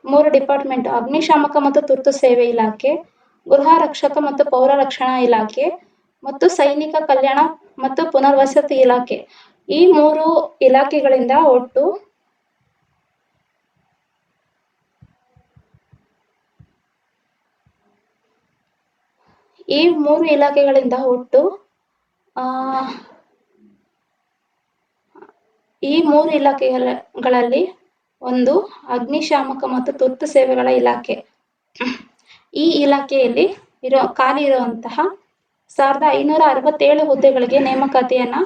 3 ಡಿಪಾರ್ಟ್ಮೆಂಟ್, ಅಗ್ನಿಶಾಮಕ ಮತ್ತು ತುರ್ತು ಸೇವೆ ಇಲಾಖೆ, ಗೃಹ ರಕ್ಷಕ ಮತ್ತು ಪೌರ ರಕ್ಷಣಾ ಇಲಾಖೆ ಮತ್ತು ಸೈನಿಕ ಕಲ್ಯಾಣ ಮತ್ತು ಪುನರ್ವಸತಿ ಇಲಾಖೆ. ಈ 3 ಇಲಾಖೆಗಳಿಂದ ಒಟ್ಟು 3 ಇಲಾಖೆಗಳಲ್ಲಿ ಒಂದು ಅಗ್ನಿಶಾಮಕ ಮತ್ತು ತುರ್ತು ಸೇವೆಗಳ ಇಲಾಖೆ. ಈ ಇಲಾಖೆಯಲ್ಲಿ ಖಾಲಿ ಇರುವಂತಹ 1,567 ಹುದ್ದೆಗಳಿಗೆ ನೇಮಕಾತಿಯನ್ನು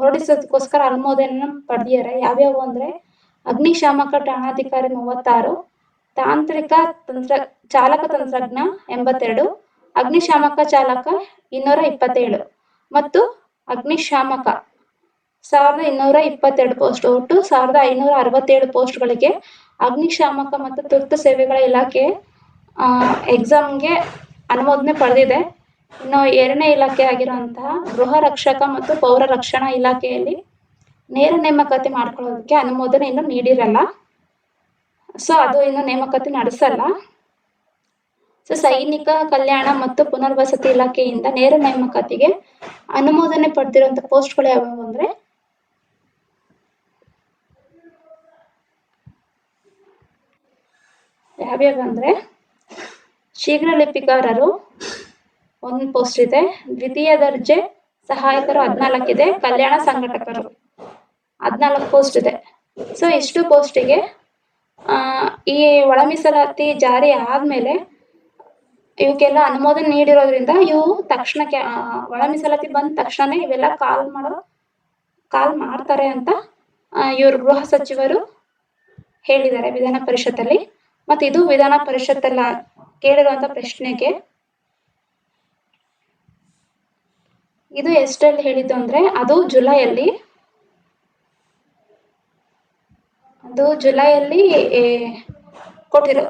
ಹೊರಡಿಸೋದಕ್ಕೋಸ್ಕರ ಅನುಮೋದನೆಯನ್ನು ಪಡೆದಿದ್ದಾರೆ. ಯಾವ್ಯಾವು ಅಂದರೆ ಅಗ್ನಿಶಾಮಕ ಠಾಣಾಧಿಕಾರಿ 36, ತಾಂತ್ರಿಕ ಚಾಲಕ ತಂತ್ರಜ್ಞ 82, ಅಗ್ನಿಶಾಮಕ ಚಾಲಕ 227 ಮತ್ತು ಅಗ್ನಿಶಾಮಕ 1,222 ಪೋಸ್ಟ್. ಒಟ್ಟು 1,567 ಪೋಸ್ಟ್ಗಳಿಗೆ ಅಗ್ನಿಶಾಮಕ ಮತ್ತು ತುರ್ತು ಸೇವೆಗಳ ಇಲಾಖೆ ಎಕ್ಸಾಮ್ಗೆ ಅನುಮೋದನೆ ಪಡೆದಿದೆ. ಇನ್ನು 2ನೇ ಇಲಾಖೆ ಆಗಿರುವಂತಹ ಗೃಹ ರಕ್ಷಕ ಮತ್ತು ಪೌರ ರಕ್ಷಣಾ ಇಲಾಖೆಯಲ್ಲಿ ನೇರ ನೇಮಕಾತಿ ಮಾಡ್ಕೊಳ್ಳೋದಕ್ಕೆ ಅನುಮೋದನೆ ಇನ್ನು ನೀಡಿರಲ್ಲ. ಸೊ ಅದು ಇನ್ನು ನೇಮಕಾತಿ ನಡೆಸಲ್ಲ. ಸೊ ಸೈನಿಕ ಕಲ್ಯಾಣ ಮತ್ತು ಪುನರ್ವಸತಿ ಇಲಾಖೆಯಿಂದ ನೇರ ನೇಮಕಾತಿಗೆ ಅನುಮೋದನೆ ಪಡೆದಿರುವಂತ ಪೋಸ್ಟ್ಗಳು ಯಾವ್ಯಾವು ಅಂದ್ರೆ ಯಾವ್ಯಾವಂದ್ರೆ ಶೀಘ್ರ ಲಿಪಿಗಾರರು 1 ಪೋಸ್ಟ್ ಇದೆ, ದ್ವಿತೀಯ ದರ್ಜೆ ಸಹಾಯಕರು 14 ಇದೆ, ಕಲ್ಯಾಣ ಸಂಘಟಕರು 14 ಪೋಸ್ಟ್ ಇದೆ. ಸೊ ಇಷ್ಟು ಪೋಸ್ಟಿಗೆ ಈ ಒಳ ಮೀಸಲಾತಿ ಜಾರಿ ಆದ್ಮೇಲೆ ಇವಕ್ಕೆಲ್ಲ ಅನುಮೋದನೆ ನೀಡಿರೋದ್ರಿಂದ ಇವು ತಕ್ಷಣಕ್ಕೆ ಒಳ ಮೀಸಲಾತಿ ಬಂದ ತಕ್ಷಣ ಇವೆಲ್ಲ ಕಾಲ್ ಮಾಡ್ತಾರೆ ಅಂತ ಇವರು ಗೃಹ ಸಚಿವರು ಹೇಳಿದ್ದಾರೆ ವಿಧಾನ ಪರಿಷತ್ತಲ್ಲಿ. ಮತ್ತೆ ಇದು ವಿಧಾನ ಪರಿಷತ್ತಲ್ಲ ಕೇಳಿರುವಂತ ಪ್ರಶ್ನೆಗೆ ಇದು ಎಷ್ಟರಲ್ಲಿ ಹೇಳಿದ್ದು ಅಂದ್ರೆ ಅದು ಜುಲೈಯಲ್ಲಿ ಕೊಟ್ಟಿರೋ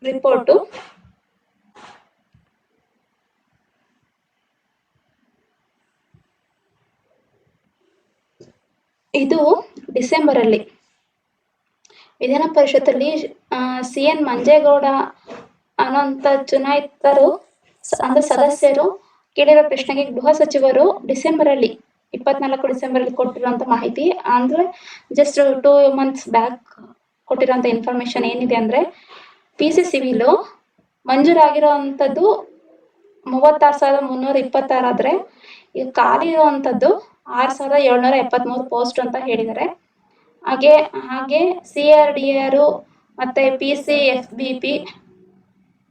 ರಿಪೋರ್ಟು. ಇದು ಡಿಸೆಂಬರ್ ಅಲ್ಲಿ ವಿಧಾನ ಪರಿಷತ್ತಲ್ಲಿ CN ಮಂಜೇಗೌಡ ಅನ್ನುವಂತ ಚುನಾಯಿತರು ಅಂದ್ರೆ ಸದಸ್ಯರು ಕೇಳಿರೋ ಪ್ರಶ್ನೆಗೆ ಗೃಹ ಸಚಿವರು ಡಿಸೆಂಬರ್ ಅಲ್ಲಿ 24 ಡಿಸೆಂಬರ್ ಅಲ್ಲಿ ಕೊಟ್ಟಿರುವಂತ ಮಾಹಿತಿ ಅಂದ್ರೆ ಜಸ್ಟ್ 2 months ಬ್ಯಾಕ್ ಕೊಟ್ಟಿರುವಂತ ಇನ್ಫಾರ್ಮೇಶನ್ ಏನಿದೆ ಅಂದ್ರೆ PC ಸಿವಿಲು ಮಂಜೂರಾಗಿರುವಂತದ್ದು 36,326 ಆದ್ರೆ ಈಗ ಖಾಲಿ ಇರುವಂತದ್ದು 6,773 ಪೋಸ್ಟ್ ಅಂತ ಹೇಳಿದ್ದಾರೆ. ಹಾಗೆ CRDR ಮತ್ತೆ PCFBP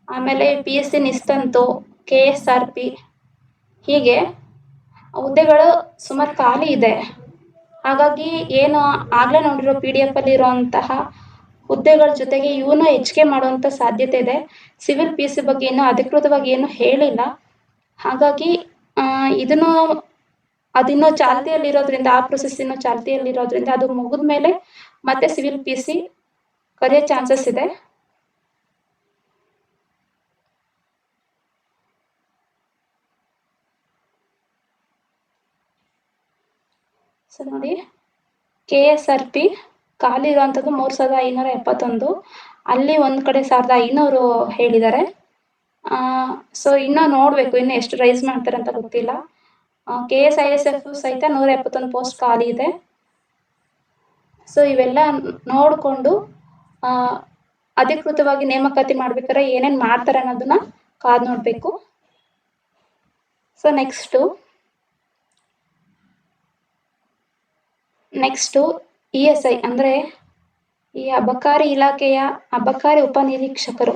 ಆಮೇಲೆ PSC ನಿಸ್ತಂತು KSRP ಹೀಗೆ ಹುದ್ದೆಗಳು ಸುಮಾರು ಖಾಲಿ ಇದೆ. ಹಾಗಾಗಿ ಏನು ಆಗ್ಲೇ ನೋಡಿರೋ PDF ಅಲ್ಲಿ ಇರುವಂತಹ ಹುದ್ದೆಗಳ ಜೊತೆಗೆ ಇವನು ಹೆಚ್ಚಿಗೆ ಮಾಡುವಂತ ಸಾಧ್ಯತೆ ಇದೆ. ಸಿವಿಲ್ PC ಬಗ್ಗೆ ಇನ್ನೂ ಅಧಿಕೃತವಾಗಿ ಏನು ಹೇಳಿಲ್ಲ. ಹಾಗಾಗಿ ಇದನ್ನು ಅದಿನ್ನೂ ಚಾಲ್ತಿಯಲ್ಲಿರೋದ್ರಿಂದ ಆ ಪ್ರೊಸೆಸ್ ಇನ್ನೂ ಚಾಲ್ತಿಯಲ್ಲಿರೋದ್ರಿಂದ ಅದು ಮುಗಿದ್ಮೇಲೆ ಮತ್ತೆ ಸಿವಿಲ್ PC ಕರೆಯೋ ಚಾನ್ಸಸ್ ಇದೆ. ಸೊ ನೋಡಿ KSRP ಖಾಲಿ ಇರುವಂಥದ್ದು 3,571, ಅಲ್ಲಿ ಒಂದ್ ಕಡೆ 1,500 ಹೇಳಿದ್ದಾರೆ. ಸೊ ಇನ್ನೂ ನೋಡ್ಬೇಕು ಇನ್ನು ಎಷ್ಟು ರೈಸ್ ಮಾಡ್ತಾರೆ ಅಂತ ಗೊತ್ತಿಲ್ಲ. KSISF ಸಹಿತ 171 ಪೋಸ್ಟ್ ಖಾಲಿ ಇದೆ. ಸೊ ಇವೆಲ್ಲ ನೋಡ್ಕೊಂಡು ಅಧಿಕೃತವಾಗಿ ನೇಮಕಾತಿ ಮಾಡ್ಬೇಕಾದ್ರೆ ಏನೇನ್ ಮಾಡ್ತಾರೆ ಅನ್ನೋದನ್ನ ಕಾದ್ ನೋಡ್ಬೇಕು. ಸೊ ನೆಕ್ಸ್ಟ್ ESI ಅಂದ್ರೆ ಈ ಅಬಕಾರಿ ಇಲಾಖೆಯ ಅಬಕಾರಿ ಉಪನಿರೀಕ್ಷಕರು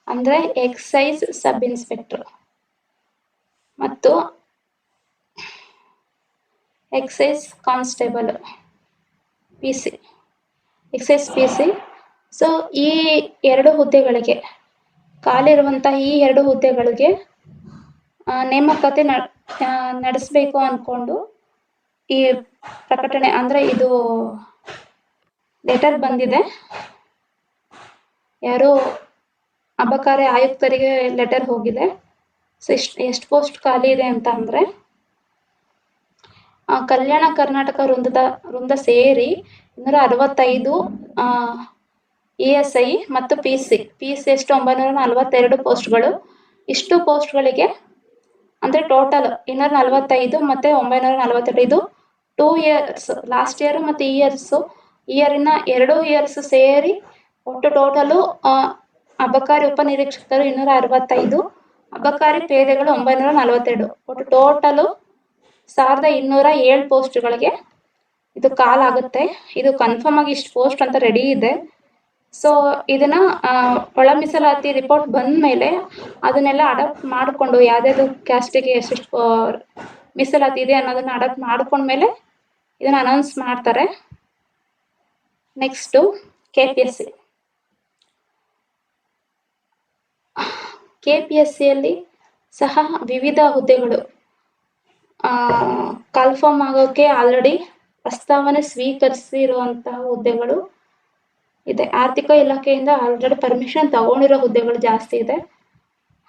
ಅಂದ್ರೆ ಎಕ್ಸೈಸ್ ಸಬ್ ಇನ್ಸ್ಪೆಕ್ಟರ್ ಮತ್ತು excise constable excise PC. So ಈ 2 ಹುದ್ದೆಗಳಿಗೆ ಖಾಲಿ ಇರುವಂತಹ ಈ 2 ಹುದ್ದೆಗಳಿಗೆ ನೇಮಕಾತಿ ನಡೆಸಬೇಕು ಅನ್ಕೊಂಡು ಈ ಪ್ರಕಟಣೆ ಅಂದ್ರೆ ಇದು ಲೆಟರ್ ಬಂದಿದೆ. ಯಾರು ಅಬಕಾರಿ ಆಯುಕ್ತರಿಗೆ ಲೆಟರ್ ಹೋಗಿದೆ. ಸೊ ಎಷ್ಟು ಪೋಸ್ಟ್ ಖಾಲಿ ಇದೆ ಅಂತ ಅಂದ್ರೆ ಕಲ್ಯಾಣ ಕರ್ನಾಟಕ ವೃಂದ ಸೇರಿ 265 ESI ಮತ್ತು PC ಎಷ್ಟು 942 ಪೋಸ್ಟ್ಗಳು. ಇಷ್ಟು ಪೋಸ್ಟ್ಗಳಿಗೆ ಅಂದ್ರೆ ಟೋಟಲ್ 245 ಮತ್ತೆ 942 2 years ಲಾಸ್ಟ್ ಇಯರ್ ಮತ್ತೆ ಇಯರಿನ 2 years ಸೇರಿ ಒಟ್ಟು ಟೋಟಲು ಅಬಕಾರಿ ಉಪನಿರೀಕ್ಷಕರು 265, ಅಬಕಾರಿ ಪೇದೆಗಳು 942, ಒಟ್ಟು ಟೋಟಲು 1,207 ಪೋಸ್ಟ್ಗಳಿಗೆ ಇದು ಕಾಲ್ ಆಗುತ್ತೆ. ಇದು ಕನ್ಫರ್ಮ್ ಆಗಿ ಇಷ್ಟು ಪೋಸ್ಟ್ ಅಂತ ರೆಡಿ ಇದೆ. ಸೊ ಇದನ್ನ ಒಳ ಮೀಸಲಾತಿ ರಿಪೋರ್ಟ್ ಬಂದ್ಮೇಲೆ ಅದನ್ನೆಲ್ಲ ಅಡಾಪ್ಟ್ ಮಾಡಿಕೊಂಡು ಯಾವ್ದಾದ್ರು ಕ್ಯಾಸ್ಟಿಗೆ ಎಷ್ಟು ಮೀಸಲಾತಿ ಇದೆ ಅನ್ನೋದನ್ನ ಅಡಾಪ್ಟ್ ಮಾಡ್ಕೊಂಡ್ಮೇಲೆ ಇದನ್ನ ಅನೌನ್ಸ್ ಮಾಡ್ತಾರೆ. ನೆಕ್ಸ್ಟ್ KPSCಯಲ್ಲಿ ಸಹ ವಿವಿಧ ಹುದ್ದೆಗಳು ಕನ್ಫರ್ಮ್ ಆಗೋಕೆ ಆಲ್ರೆಡಿ ಪ್ರಸ್ತಾವನೆ ಸ್ವೀಕರಿಸಿರುವಂತಹ ಹುದ್ದೆಗಳು ಇದೆ. ಆರ್ಥಿಕ ಇಲಾಖೆಯಿಂದ ಆಲ್ರೆಡಿ ಪರ್ಮಿಷನ್ ತಗೊಂಡಿರೋ ಹುದ್ದೆಗಳು ಜಾಸ್ತಿ ಇದೆ.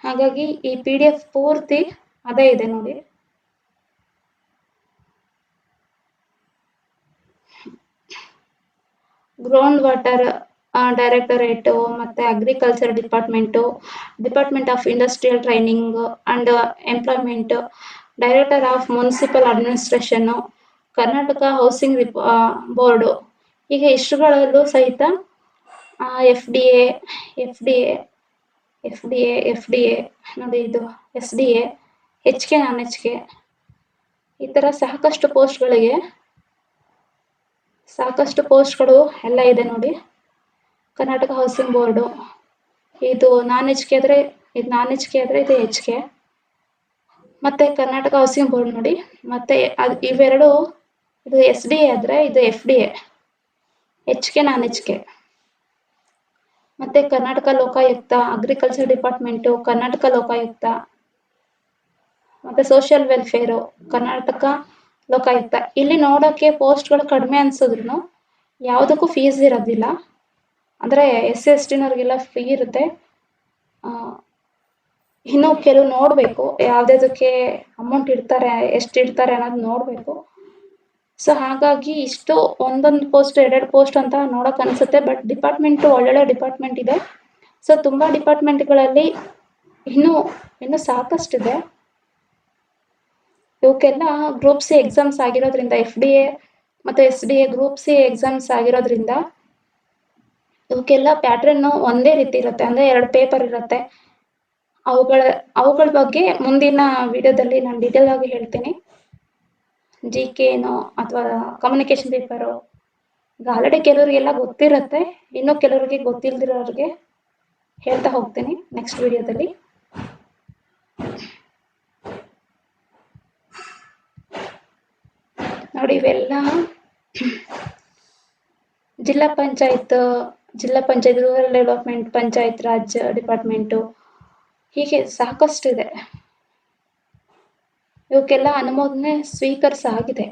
ಹಾಗಾಗಿ ಈ PDF ಪೂರ್ತಿ ಅದೇ ಇದೆ ನೋಡಿ. ಗ್ರೌಂಡ್ ವಾಟರ್ ಡೈರೆಕ್ಟರೇಟು, ಮತ್ತು agriculture department, department of industrial training and employment, director of municipal ಅಡ್ಮಿನಿಸ್ಟ್ರೇಷನ್ನು, ಕರ್ನಾಟಕ ಹೌಸಿಂಗ್ ಬೋರ್ಡು, ಹೀಗೆ ಇಷ್ಟುಗಳಲ್ಲೂ ಸಹಿತ F D A F D A F D A F D A ನೋಡಿ, ಇದು S D A, H K non H K, ಈ ಥರ ಸಾಕಷ್ಟು ಪೋಸ್ಟ್ಗಳು ಎಲ್ಲ ಇದೆ ನೋಡಿ. ಕರ್ನಾಟಕ ಹೌಸಿಂಗ್ ಬೋರ್ಡು, ಇದು ನಾನ್ ಹೆಚ್ ಕೆ ಆದರೆ ಇದು ಹೆಚ್ ಕೆ, ಮತ್ತು ಕರ್ನಾಟಕ ಹೌಸಿಂಗ್ ಬೋರ್ಡ್ ನೋಡಿ. ಮತ್ತು ಇವೆರಡು, ಇದು ಎಸ್ ಡಿ ಎ ಆದರೆ ಇದು F D A, H K non H K. ಮತ್ತು ಕರ್ನಾಟಕ ಲೋಕಾಯುಕ್ತ, ಅಗ್ರಿಕಲ್ಚರ್ ಡಿಪಾರ್ಟ್ಮೆಂಟು ಕರ್ನಾಟಕ ಲೋಕಾಯುಕ್ತ, ಮತ್ತು ಸೋಷಿಯಲ್ ವೆಲ್ಫೇರು ಕರ್ನಾಟಕ ಲೋಕಾಯುಕ್ತ. ಇಲ್ಲಿ ನೋಡೋಕ್ಕೆ ಪೋಸ್ಟ್ಗಳು ಕಡಿಮೆ ಅನ್ಸಿದ್ರು ಯಾವುದಕ್ಕೂ ಫೀಸ್ ಇರೋದಿಲ್ಲ. ಅಂದರೆ ಎಸ್ ಸಿ ಎಸ್ ಟಿನವ್ರಿಗೆಲ್ಲ ಫ್ರೀ ಇರುತ್ತೆ. ಇನ್ನು ಕೆಲವು ನೋಡಬೇಕು ಯಾವುದಕ್ಕೆ ಅಮೌಂಟ್ ಎಷ್ಟು ಇಡ್ತಾರೆ ಅನ್ನೋದು ನೋಡಬೇಕು. ಸೊ ಹಾಗಾಗಿ ಇಷ್ಟು ಒಂದೊಂದು ಪೋಸ್ಟ್ ಎರಡೆರಡು ಪೋಸ್ಟ್ ಅಂತ ನೋಡೋಕೆ ಅನಿಸುತ್ತೆ. ಬಟ್ ಡಿಪಾರ್ಟ್ಮೆಂಟು ಒಳ್ಳೊಳ್ಳೆ ಡಿಪಾರ್ಟ್ಮೆಂಟ್ ಇದೆ. ಸೊ ತುಂಬ ಡಿಪಾರ್ಟ್ಮೆಂಟ್ಗಳಲ್ಲಿ ಇನ್ನೂ ಸಾಕಷ್ಟಿದೆ. ಇವಕ್ಕೆಲ್ಲ ಗ್ರೂಪ್ ಸಿ ಎಕ್ಸಾಮ್ಸ್ ಆಗಿರೋದ್ರಿಂದ, ಎಫ್ ಡಿ ಎ ಮತ್ತು S D A group C exams ಆಗಿರೋದ್ರಿಂದ ಇವಕ್ಕೆಲ್ಲ ಪ್ಯಾಟ್ರನ್ನು ಒಂದೇ ರೀತಿ ಇರುತ್ತೆ. ಅಂದರೆ 2 ಪೇಪರ್ ಇರುತ್ತೆ. ಅವುಗಳ ಬಗ್ಗೆ ಮುಂದಿನ ವಿಡಿಯೋದಲ್ಲಿ ನಾನು ಡೀಟೇಲ್ ಆಗಿ ಹೇಳ್ತೀನಿ. ಜಿ ಕೆ ಏನೋ ಅಥವಾ ಕಮ್ಯುನಿಕೇಷನ್ ಪೇಪರು ಈಗ ಆಲ್ರೆಡಿ ಕೆಲವರಿಗೆಲ್ಲ ಗೊತ್ತಿರುತ್ತೆ, ಇನ್ನೂ ಕೆಲವರಿಗೆ ಗೊತ್ತಿಲ್ಲದಿರೋರಿಗೆ ಹೇಳ್ತಾ ಹೋಗ್ತೀನಿ ನೆಕ್ಸ್ಟ್ ವಿಡಿಯೋದಲ್ಲಿ. ನೋಡಿ, ಇವೆಲ್ಲ ಜಿಲ್ಲಾ panchayat rural development, panchayat Raj department, ಹೀಗೆ ಸಾಕಷ್ಟಿದೆ. ಇವಕ್ಕೆಲ್ಲ ಅನುಮೋದನೆ ಸ್ವೀಕರಿಸಾಗಿದೆ.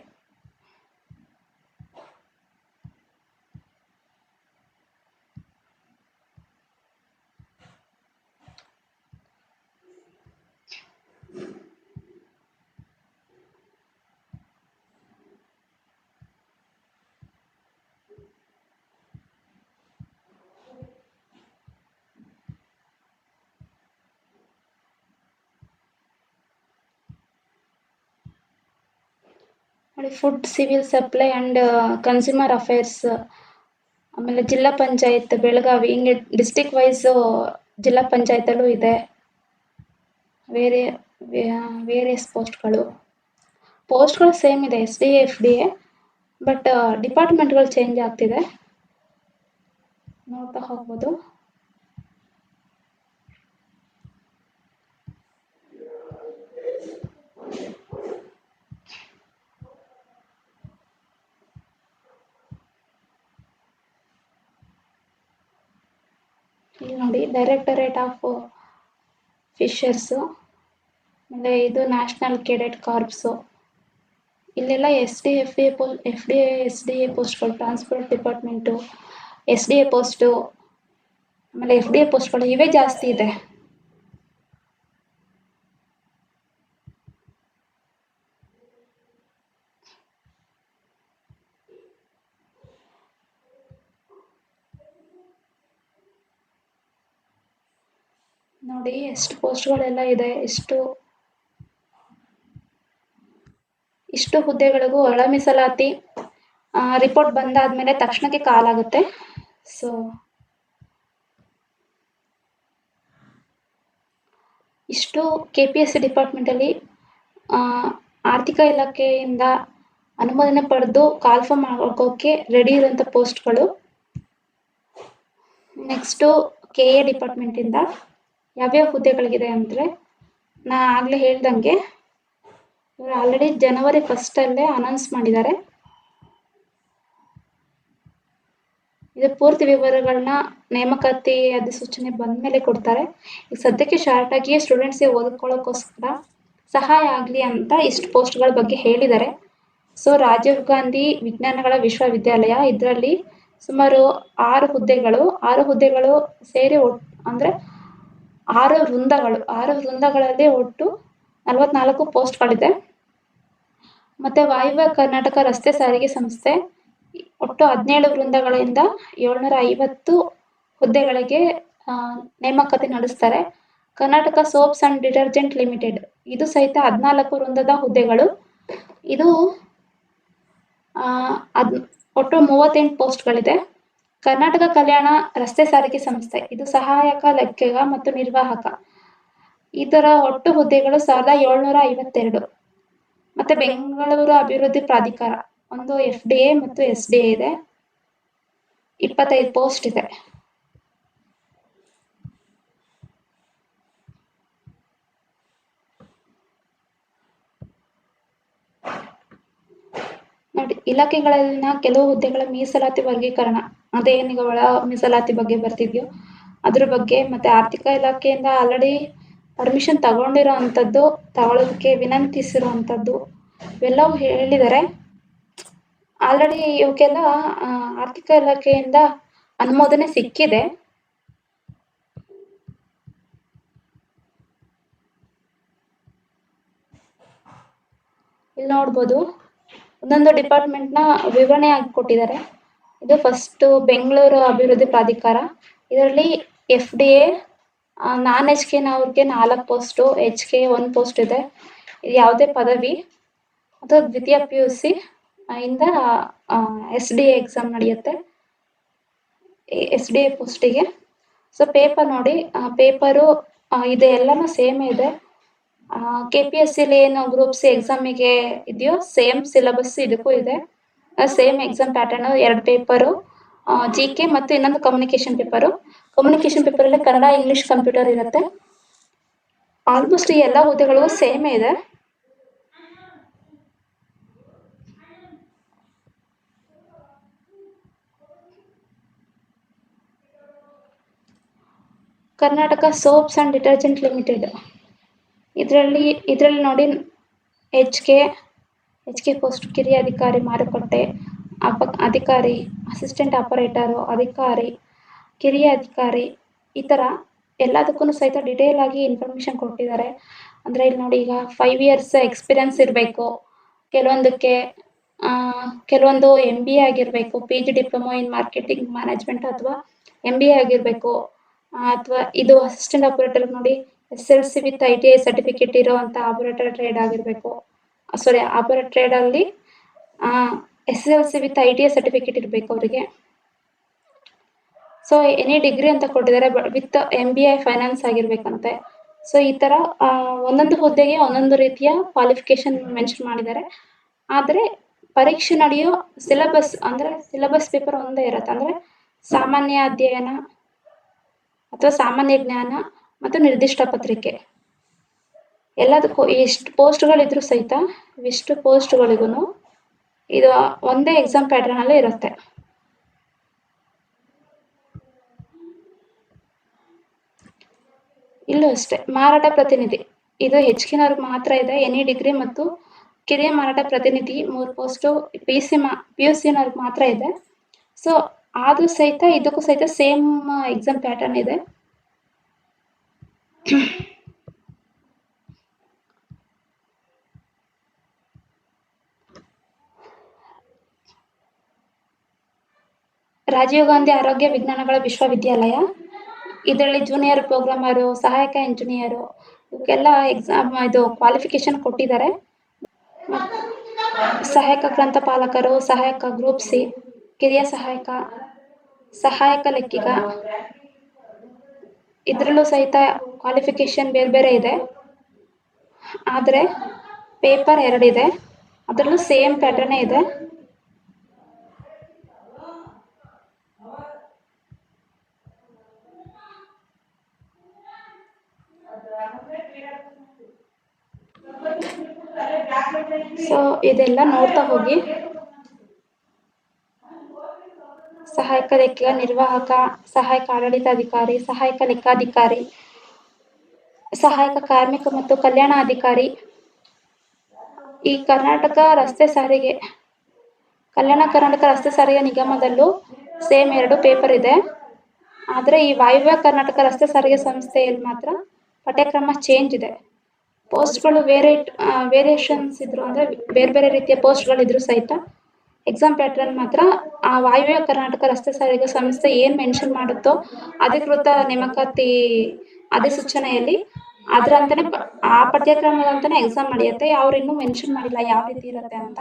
ನೋಡಿ, food civil supply and consumer affairs, ಆಮೇಲೆ ಜಿಲ್ಲಾ ಪಂಚಾಯತ್ ಬೆಳಗಾವಿ, ಹಿಂಗೆ ಡಿಸ್ಟಿಕ್ ವೈಸು ಜಿಲ್ಲಾ ಪಂಚಾಯತಲ್ಲೂ ಇದೆ. ವೇರಿಯಸ್ ಪೋಸ್ಟ್ಗಳು ಸೇಮ್ ಇದೆ, S D A F D A, but ಡಿಪಾರ್ಟ್ಮೆಂಟ್ಗಳು ಚೇಂಜ್ ಆಗ್ತಿದೆ, ನೋಡ್ತಾ ಹೋಗ್ಬೋದು. ಇಲ್ಲಿ ನೋಡಿ, ಡೈರೆಕ್ಟರೇಟ್ ಆಫ್ ಫಿಶರ್ಸು, ಆಮೇಲೆ ಇದು ನ್ಯಾಷನಲ್ ಕೆಡೆಟ್ ಕಾರ್ಪ್ಸು, ಇಲ್ಲೆಲ್ಲ S D F D S D A ಪೋಸ್ಟ್ಗಳು, transport department, S D A post, ಆಮೇಲೆ ಎಫ್ ಡಿ ಎ ಪೋಸ್ಟ್ಗಳು ಇವೇ ಜಾಸ್ತಿ ಇದೆ. ನೋಡಿ ಎಷ್ಟು ಪೋಸ್ಟ್ಗಳೆಲ್ಲ ಇದೆ, ಇಷ್ಟು ಹುದ್ದೆಗಳಿಗೂ ಒಳ ಮೀಸಲಾತಿ ರಿಪೋರ್ಟ್ ಬಂದಾದ್ಮೇಲೆ ತಕ್ಷಣಕ್ಕೆ ಕಾಲ್ ಆಗುತ್ತೆ. ಸೊ ಇಷ್ಟು KPSC ಡಿಪಾರ್ಟ್ಮೆಂಟಲ್ಲಿ ಆರ್ಥಿಕ ಇಲಾಖೆಯಿಂದ ಅನುಮೋದನೆ ಪಡೆದು ಕಾಲ್ಫಾರ್ಮ್ ಆಗೋಕ್ಕೆ ರೆಡಿ ಇರೋಂಥ ಪೋಸ್ಟ್ಗಳು. ನೆಕ್ಸ್ಟು KA ಡಿಪಾರ್ಟ್ಮೆಂಟಿಂದ ಯಾವ್ಯಾವ ಹುದ್ದೆಗಳಿಗಿದೆ ಅಂದರೆ, ನಾ ಆಗಲೇ ಹೇಳ್ದಂಗೆ ಇವರು ಆಲ್ರೆಡಿ ಜನವರಿ 1 ಅನೌನ್ಸ್ ಮಾಡಿದ್ದಾರೆ. ಇದು ಪೂರ್ತಿ ವಿವರಗಳನ್ನ ನೇಮಕಾತಿ ಅಧಿಸೂಚನೆ ಬಂದ ಮೇಲೆ ಕೊಡ್ತಾರೆ. ಈಗ ಸದ್ಯಕ್ಕೆ ಶಾರ್ಟಾಗಿ ಸ್ಟೂಡೆಂಟ್ಸ್ಗೆ ಓದ್ಕೊಳ್ಳೋಕ್ಕೋಸ್ಕರ ಸಹಾಯ ಆಗಲಿ ಅಂತ ಇಷ್ಟು ಪೋಸ್ಟ್ಗಳ ಬಗ್ಗೆ ಹೇಳಿದ್ದಾರೆ. ಸೊ ರಾಜೀವ್ ಗಾಂಧಿ ವಿಜ್ಞಾನಗಳ ವಿಶ್ವವಿದ್ಯಾಲಯ, ಇದರಲ್ಲಿ ಸುಮಾರು 6 ಹುದ್ದೆಗಳು ಸೇರಿ ಅಂದರೆ 6 ವೃಂದಗಳಲ್ಲಿ ಒಟ್ಟು 44 ಪೋಸ್ಟ್ಗಳಿದೆ. ಮತ್ತು ವಾಯುವ್ಯ ಕರ್ನಾಟಕ ರಸ್ತೆ ಸಾರಿಗೆ ಸಂಸ್ಥೆ ಒಟ್ಟು 17 ವೃಂದಗಳಿಂದ 750 ಹುದ್ದೆಗಳಿಗೆ ನೇಮಕಾತಿ ನಡೆಸ್ತಾರೆ. Karnataka soaps and detergent limited ಇದು ಸಹಿತ 14 ವೃಂದದ ಹುದ್ದೆಗಳು. ಇದು ಒಟ್ಟು 38 ಪೋಸ್ಟ್ಗಳಿದೆ. ಕರ್ನಾಟಕ ಕಲ್ಯಾಣ ರಸ್ತೆ ಸಾರಿಗೆ ಸಂಸ್ಥೆ ಇದು ಸಹಾಯಕ ಲೆಕ್ಕಿಗ ಮತ್ತು ನಿರ್ವಾಹಕ. ಇದರ ಒಟ್ಟು ಹುದ್ದೆಗಳು 1752. ಮತ್ತು ಬೆಂಗಳೂರು ಅಭಿವೃದ್ಧಿ ಪ್ರಾಧಿಕಾರ ಒಂದು FDA ಮತ್ತು SDA ಇದೆ, 25 ಪೋಸ್ಟ್ ಇದೆ. ನೋಡಿ, ಇಲಾಖೆಗಳಲ್ಲಿನ ಕೆಲವು ಹುದ್ದೆಗಳ ಮೀಸಲಾತಿ ವರ್ಗೀಕರಣ, ಅದೇನೀಗ ಒಳ ಮೀಸಲಾತಿ ಬಗ್ಗೆ ಬರ್ತಿದ್ಯೋ ಅದ್ರ ಬಗ್ಗೆ, ಮತ್ತು ಆರ್ಥಿಕ ಇಲಾಖೆಯಿಂದ ಆಲ್ರೆಡಿ ಪರ್ಮಿಷನ್ ತಗೊಂಡಿರೋ ಅಂಥದ್ದು, ತಗೊಳ್ಳೋದಕ್ಕೆ ವಿನಂತಿಸಿರುವಂಥದ್ದು ಇವೆಲ್ಲವೂ ಹೇಳಿದ್ದಾರೆ. ಆಲ್ರೆಡಿ ಇವಕ್ಕೆಲ್ಲ ಆರ್ಥಿಕ ಇಲಾಖೆಯಿಂದ ಅನುಮೋದನೆ ಸಿಕ್ಕಿದೆ. ಇಲ್ಲಿ ನೋಡ್ಬೋದು, ಒಂದೊಂದು ಡಿಪಾರ್ಟ್ಮೆಂಟ್ನ ವಿವರಣೆ ಆಗಿ ಕೊಟ್ಟಿದ್ದಾರೆ. ಇದು ಫಸ್ಟು ಬೆಂಗಳೂರು ಅಭಿವೃದ್ಧಿ ಪ್ರಾಧಿಕಾರ. ಇದರಲ್ಲಿ FDA ನಾನ್ HKನವ್ರಿಗೆ 4 ಪೋಸ್ಟು, HK 1 ಪೋಸ್ಟ್ ಇದೆ. ಇದು ಯಾವುದೇ ಪದವಿ ಅಥವಾ ದ್ವಿತೀಯ PUC ಇಂದ SDA ಎಕ್ಸಾಮ್ ನಡೆಯುತ್ತೆ, SDA ಪೋಸ್ಟಿಗೆ. ಸೊ ಪೇಪರ್ ನೋಡಿ, ಪೇಪರು ಇದೆ ಎಲ್ಲನೂ ಸೇಮ್ ಇದೆ. KPSCಲಿ ಏನು ಗ್ರೂಪ್ C ಎಕ್ಸಾಮಿಗೆ ಇದೆಯೋ ಸೇಮ್ ಸಿಲೆಬಸ್ ಇದಕ್ಕೂ ಇದೆ. Same exam pattern, 2 paper, GK ಮತ್ತು ಇನ್ನೊಂದು ಕಮ್ಯುನಿಕೇಷನ್ ಪೇಪರು. ಕಮ್ಯುನಿಕೇಷನ್ ಪೇಪರಲ್ಲಿ ಕನ್ನಡ, ಇಂಗ್ಲೀಷ್, ಕಂಪ್ಯೂಟರ್ ಇರುತ್ತೆ. ಆಲ್ಮೋಸ್ಟ್ ಈ ಎಲ್ಲ ಹುದ್ದೆಗಳು ಸೇಮೇ ಇದೆ. Karnataka soaps and detergent limited ಇದರಲ್ಲಿ ನೋಡಿ, HK ಪೋಸ್ಟ್ ಕಿರಿಯ ಅಧಿಕಾರಿ ಮಾರುಕಟ್ಟೆ ಅಧಿಕಾರಿ, ಅಸಿಸ್ಟೆಂಟ್ ಆಪರೇಟರು ಅಧಿಕಾರಿ, ಕಿರಿಯ ಅಧಿಕಾರಿ, ಈ ಥರ ಎಲ್ಲದಕ್ಕೂ ಸಹಿತ ಡಿಟೇಲ್ ಆಗಿ ಇನ್ಫಾರ್ಮೇಷನ್ ಕೊಟ್ಟಿದ್ದಾರೆ. ಅಂದರೆ ಇಲ್ಲಿ ನೋಡಿ, ಈಗ 5 ಇಯರ್ಸ್ ಎಕ್ಸ್ಪೀರಿಯನ್ಸ್ ಇರಬೇಕು ಕೆಲವೊಂದಕ್ಕೆ, ಕೆಲವೊಂದು MBA ಆಗಿರಬೇಕು, PG diploma in marketing management ಅಥವಾ MBA ಆಗಿರಬೇಕು, ಅಥವಾ ಇದು ಅಸಿಸ್ಟೆಂಟ್ ಆಪರೇಟರ್ ನೋಡಿ SLC ವಿತ್ ITI ಸರ್ಟಿಫಿಕೇಟ್ ಇರೋವಂಥ ಆಪರೇಟರ್ ಟ್ರೇಡ್ ಆಗಿರಬೇಕು. ಆಪರೇಟರ್ ಟ್ರೇಡಲ್ಲಿ SLC ವಿತ್ ITI ಸರ್ಟಿಫಿಕೇಟ್ ಇರಬೇಕು ಅವರಿಗೆ. ಸೊ ಎನಿ ಡಿಗ್ರಿ ಅಂತ ಕೊಟ್ಟಿದ್ದಾರೆ, ವಿತ್ MBA ಫೈನಾನ್ಸ್ ಆಗಿರ್ಬೇಕಂತೆ. ಸೊ ಈ ಥರ ಒಂದೊಂದು ಹುದ್ದೆಗೆ ಒಂದೊಂದು ರೀತಿಯ ಕ್ವಾಲಿಫಿಕೇಷನ್ ಮೆನ್ಷನ್ ಮಾಡಿದ್ದಾರೆ. ಆದರೆ ಪರೀಕ್ಷೆ ನಡೆಯೋ ಸಿಲೆಬಸ್ ಪೇಪರ್ ಒಂದೇ ಇರುತ್ತೆ. ಅಂದರೆ ಸಾಮಾನ್ಯ ಅಧ್ಯಯನ ಅಥವಾ ಸಾಮಾನ್ಯ ಜ್ಞಾನ ಮತ್ತು ನಿರ್ದಿಷ್ಟ ಪತ್ರಿಕೆ, ಎಲ್ಲದಕ್ಕೂ ಎಷ್ಟು ಪೋಸ್ಟ್ಗಳಿದ್ರೂ ಸಹಿತ ಇಷ್ಟು ಪೋಸ್ಟ್ಗಳಿಗೂ ಇದು ಒಂದೇ ಎಕ್ಸಾಮ್ ಪ್ಯಾಟರ್ನಲ್ಲೇ ಇರುತ್ತೆ. ಇಲ್ಲೂ ಅಷ್ಟೇ, ಮಾರಾಟ ಪ್ರತಿನಿಧಿ ಇದು HKನವ್ರಿಗೆ ಮಾತ್ರ ಇದೆ. ಎನಿ ಡಿಗ್ರಿ ಮತ್ತು ಕಿರಿಯ ಮಾರಾಟ ಪ್ರತಿನಿಧಿ 3 ಪೋಸ್ಟು PUCನವ್ರಿಗೆ ಮಾತ್ರ ಇದೆ. ಸೊ ಆದರೂ ಸಹಿತ ಇದಕ್ಕೂ ಸಹಿತ ಸೇಮ್ ಎಕ್ಸಾಮ್ ಪ್ಯಾಟರ್ನ್ ಇದೆ. ರಾಜೀವ್ ಗಾಂಧಿ ಆರೋಗ್ಯ ವಿಜ್ಞಾನಗಳ ವಿಶ್ವವಿದ್ಯಾಲಯ, ಇದರಲ್ಲಿ ಜೂನಿಯರ್ ಪ್ರೋಗ್ರಾಮರು, ಸಹಾಯಕ ಇಂಜಿನಿಯರು ಇವಕ್ಕೆಲ್ಲ ಎಕ್ಸಾಮ್ ಇದು ಕ್ವಾಲಿಫಿಕೇಷನ್ ಕೊಟ್ಟಿದ್ದಾರೆ. ಸಹಾಯಕ ಗ್ರಂಥಪಾಲಕರು, ಸಹಾಯಕ ಗ್ರೂಪ್ C, ಕಿರಿಯ ಸಹಾಯಕ ಲೆಕ್ಕಿಗ, ಇದರಲ್ಲೂ ಸಹಿತ ಕ್ವಾಲಿಫಿಕೇಷನ್ ಬೇರೆ ಬೇರೆ ಇದೆ. ಆದರೆ ಪೇಪರ್ 2 ಇದೆ, ಅದರಲ್ಲೂ ಸೇಮ್ ಪ್ಯಾಟರ್ನೇ ಇದೆ. ಸೊ ಇದೆಲ್ಲ ನೋಡ್ತಾ ಹೋಗಿ. ಸಹಾಯಕ ಲೆಕ್ಕಿಗ, ನಿರ್ವಾಹಕ, ಸಹಾಯಕ ಆಡಳಿತಾಧಿಕಾರಿ, ಸಹಾಯಕ ಲೆಕ್ಕಾಧಿಕಾರಿ, ಸಹಾಯಕ ಕಾರ್ಮಿಕ ಮತ್ತು ಕಲ್ಯಾಣ ಅಧಿಕಾರಿ. ಈ ಕರ್ನಾಟಕ ರಸ್ತೆ ಸಾರಿಗೆ ನಿಗಮದಲ್ಲೂ ಸೇಮ್ 2 ಪೇಪರ್ ಇದೆ. ಆದರೆ ಈ ವಾಯುವ್ಯ ಕರ್ನಾಟಕ ರಸ್ತೆ ಸಾರಿಗೆ ಸಂಸ್ಥೆಯಲ್ಲಿ ಮಾತ್ರ ಪಠ್ಯಕ್ರಮ ಚೇಂಜ್ ಇದೆ. ಪೋಸ್ಟ್ಗಳು ವೇರಿಯೇಷನ್ಸ್ ಇದ್ರು ಅಂದರೆ ಬೇರೆ ಬೇರೆ ರೀತಿಯ ಪೋಸ್ಟ್ಗಳಿದ್ರು ಸಹಿತ ಎಕ್ಸಾಮ್ ಪ್ಯಾಟ್ರನ್ ಮಾತ್ರ ಆ ವಾಯುವ್ಯ ಕರ್ನಾಟಕ ರಸ್ತೆ ಸಾರಿಗೆ ಸಂಸ್ಥೆ ಏನು ಮೆನ್ಷನ್ ಮಾಡುತ್ತೋ ಅಧಿಕೃತ ನೇಮಕಾತಿ ಅಧಿಸೂಚನೆಯಲ್ಲಿ ಅದರಂತಾನೆ ಆ ಪಠ್ಯಕ್ರಮದಂತಾನೆ ಎಕ್ಸಾಮ್ ನಡೆಯುತ್ತೆ. ಅವ್ರು ಇನ್ನೂ ಮೆನ್ಷನ್ ಮಾಡಿಲ್ಲ ಯಾವ ರೀತಿ ಇರುತ್ತೆ ಅಂತ.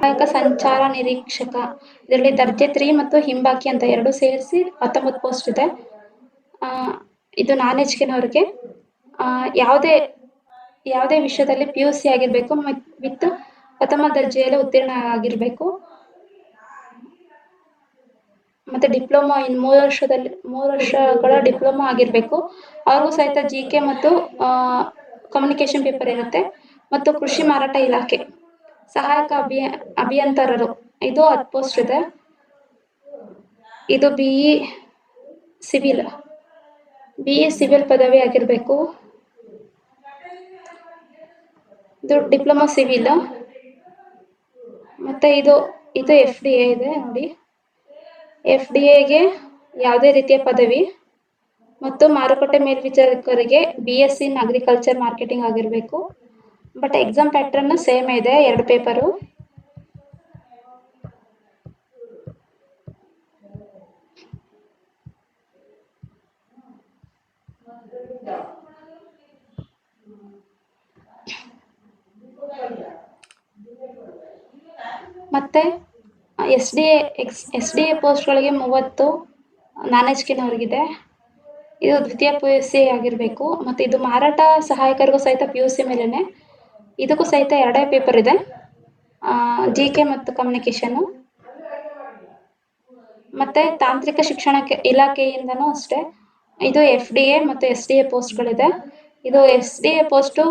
ಸಹಾಯಕ ಸಂಚಾರ ನಿರೀಕ್ಷಕ ಇದರಲ್ಲಿ ದರ್ಜೆ 3 ಮತ್ತು ಹಿಂಬಾಕಿ ಅಂತ ಎರಡು ಸೇರಿಸಿ 19 ಪೋಸ್ಟ್ ಇದೆ. ಇದು ನಾನ್ ಎಜ್ಕೆನವ್ರಿಗೆ ಯಾವುದೇ ವಿಷಯದಲ್ಲಿ PUC ಆಗಿರಬೇಕು ವಿತ್ ಪ್ರಥಮ ದರ್ಜೆಯಲ್ಲಿ ಉತ್ತೀರ್ಣ ಆಗಿರಬೇಕು ಮತ್ತು ಡಿಪ್ಲೊಮಾ ಇನ್ 3 ವರ್ಷಗಳ ಡಿಪ್ಲೊಮಾ ಆಗಿರಬೇಕು. ಅವ್ರಿಗೂ ಸಹಿತ GK ಮತ್ತು ಕಮ್ಯುನಿಕೇಷನ್ ಪೇಪರ್ ಇರುತ್ತೆ. ಮತ್ತು ಕೃಷಿ ಮಾರಾಟ ಇಲಾಖೆ ಸಹಾಯಕ ಅಭಿಯಂತರರು ಇದು 10 ಪೋಸ್ಟ್ ಇದೆ. ಇದು BE ಸಿವಿಲ್ ಪದವಿ ಆಗಿರಬೇಕು. ಇದು ಡಿಪ್ಲೊಮಾ ಸಿವಿಲ್. ಮತ್ತು ಇದು FDA ಇದೆ ನೋಡಿ. FDAಗೆ ಯಾವುದೇ ರೀತಿಯ ಪದವಿ ಮತ್ತು ಮಾರುಕಟ್ಟೆ ಮೇಲ್ವಿಚಾರಕರಿಗೆ BSc ಇನ್ ಅಗ್ರಿಕಲ್ಚರ್ ಮಾರ್ಕೆಟಿಂಗ್ ಆಗಿರಬೇಕು. ಬಟ್ ಎಕ್ಸಾಮ್ ಪ್ಯಾಟ್ರನ್ ಸೇಮ್ ಇದೆ, 2 ಪೇಪರು. ಮತ್ತು SDA ಪೋಸ್ಟ್ಗಳಿಗೆ 30 ನಾನ್ ಎಜ್ಕೆನವ್ರಿಗಿದೆ. ಇದು ದ್ವಿತೀಯ PUC ಆಗಿರಬೇಕು. ಮತ್ತು ಇದು ಮಾರಾಟ ಸಹಾಯಕರಿಗೂ ಸಹಿತ PUC ಮೇಲೇ. ಇದಕ್ಕೂ ಸಹಿತ 2 ಪೇಪರ್ ಇದೆ, GK ಮತ್ತು ಕಮ್ಯುನಿಕೇಷನ್ನು. ಮತ್ತು ತಾಂತ್ರಿಕ ಶಿಕ್ಷಣ ಇಲಾಖೆಯಿಂದನೂ ಅಷ್ಟೇ ಇದು FDA ಮತ್ತು SDA ಪೋಸ್ಟ್ಗಳಿದೆ. ಇದು SDA ಪೋಸ್ಟು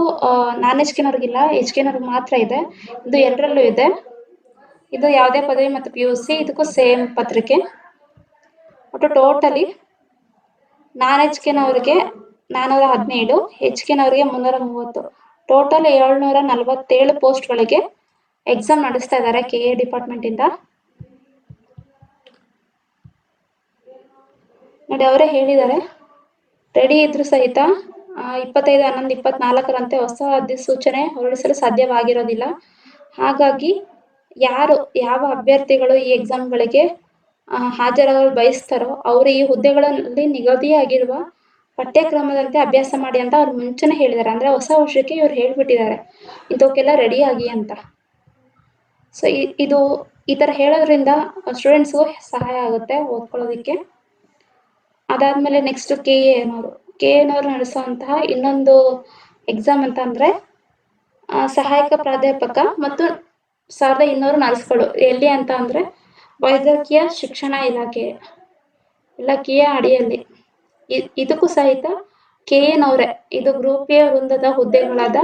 ನಾನ್ ಎಜ್ಕೆನವ್ರಿಗಿಲ್ಲ, ಎಜ್ಕೆನವ್ರಿಗೆ ಮಾತ್ರ ಇದೆ. ಇದು ಎಲ್ಲರಲ್ಲೂ ಇದೆ. ಇದು ಯಾವುದೇ ಪದವಿ ಮತ್ತು PUC, ಇದಕ್ಕೂ ಸೇಮ್ ಪತ್ರಿಕೆ. ಒಟ್ಟು ಟೋಟಲಿ ನಾನ್ ಎಜ್ಕೆನವ್ರಿಗೆ 417, ಎಜ್ಕೆನವ್ರಿಗೆ 330, ಟೋಟಲ್ 747 ಪೋಸ್ಟ್ಗಳಿಗೆ ಎಕ್ಸಾಮ್ ನಡೆಸ್ತಾ ಇದ್ದಾರೆ KA ಡಿಪಾರ್ಟ್ಮೆಂಟಿಂದ. ನೋಡಿ, ಅವರೇ ಹೇಳಿದ್ದಾರೆ ರೆಡಿ ಇದ್ರೂ ಸಹಿತ 25/11/24 ಹೊಸ ಅಧಿಸೂಚನೆ ಹೊರಡಿಸಲು ಸಾಧ್ಯವಾಗಿರೋದಿಲ್ಲ. ಹಾಗಾಗಿ ಯಾವ ಅಭ್ಯರ್ಥಿಗಳು ಈ ಎಕ್ಸಾಮ್ಗಳಿಗೆ ಹಾಜರಾಗಲು ಬಯಸ್ತಾರೋ ಅವರು ಈ ಹುದ್ದೆಗಳಲ್ಲಿ ನಿಗದಿಯಾಗಿರುವ ಪಠ್ಯಕ್ರಮದಂತೆ ಅಭ್ಯಾಸ ಮಾಡಿ ಅಂತ ಅವ್ರು ಮುಂಚೆನೇ ಹೇಳಿದ್ದಾರೆ. ಅಂದರೆ ಹೊಸ ವರ್ಷಕ್ಕೆ ಇವ್ರು ಹೇಳಿಬಿಟ್ಟಿದ್ದಾರೆ ಇಂಥವಕ್ಕೆಲ್ಲ ರೆಡಿಯಾಗಿ ಅಂತ. ಸೊ ಇದು ಈ ಥರ ಹೇಳೋದ್ರಿಂದ ಸ್ಟೂಡೆಂಟ್ಸ್ಗೂ ಸಹಾಯ ಆಗುತ್ತೆ ಓದ್ಕೊಳ್ಳೋದಕ್ಕೆ. ಅದಾದಮೇಲೆ ನೆಕ್ಸ್ಟ್ KA ನಡೆಸುವಂತಹ ಇನ್ನೊಂದು ಎಕ್ಸಾಮ್ ಅಂತ ಅಂದರೆ ಸಹಾಯಕ ಪ್ರಾಧ್ಯಾಪಕ ಮತ್ತು 1200 ನರ್ಸ್ಗಳು. ಎಲ್ಲಿ ಅಂತ ಅಂದರೆ ವೈದ್ಯಕೀಯ ಶಿಕ್ಷಣ ಇಲಾಖೆಯ ಅಡಿಯಲ್ಲಿ. ಇದಕ್ಕೂ ಸಹಿತ KAನವರೇ. ಇದು ಗ್ರೂಪ್ A ವೃಂದದ ಹುದ್ದೆಗಳಾದ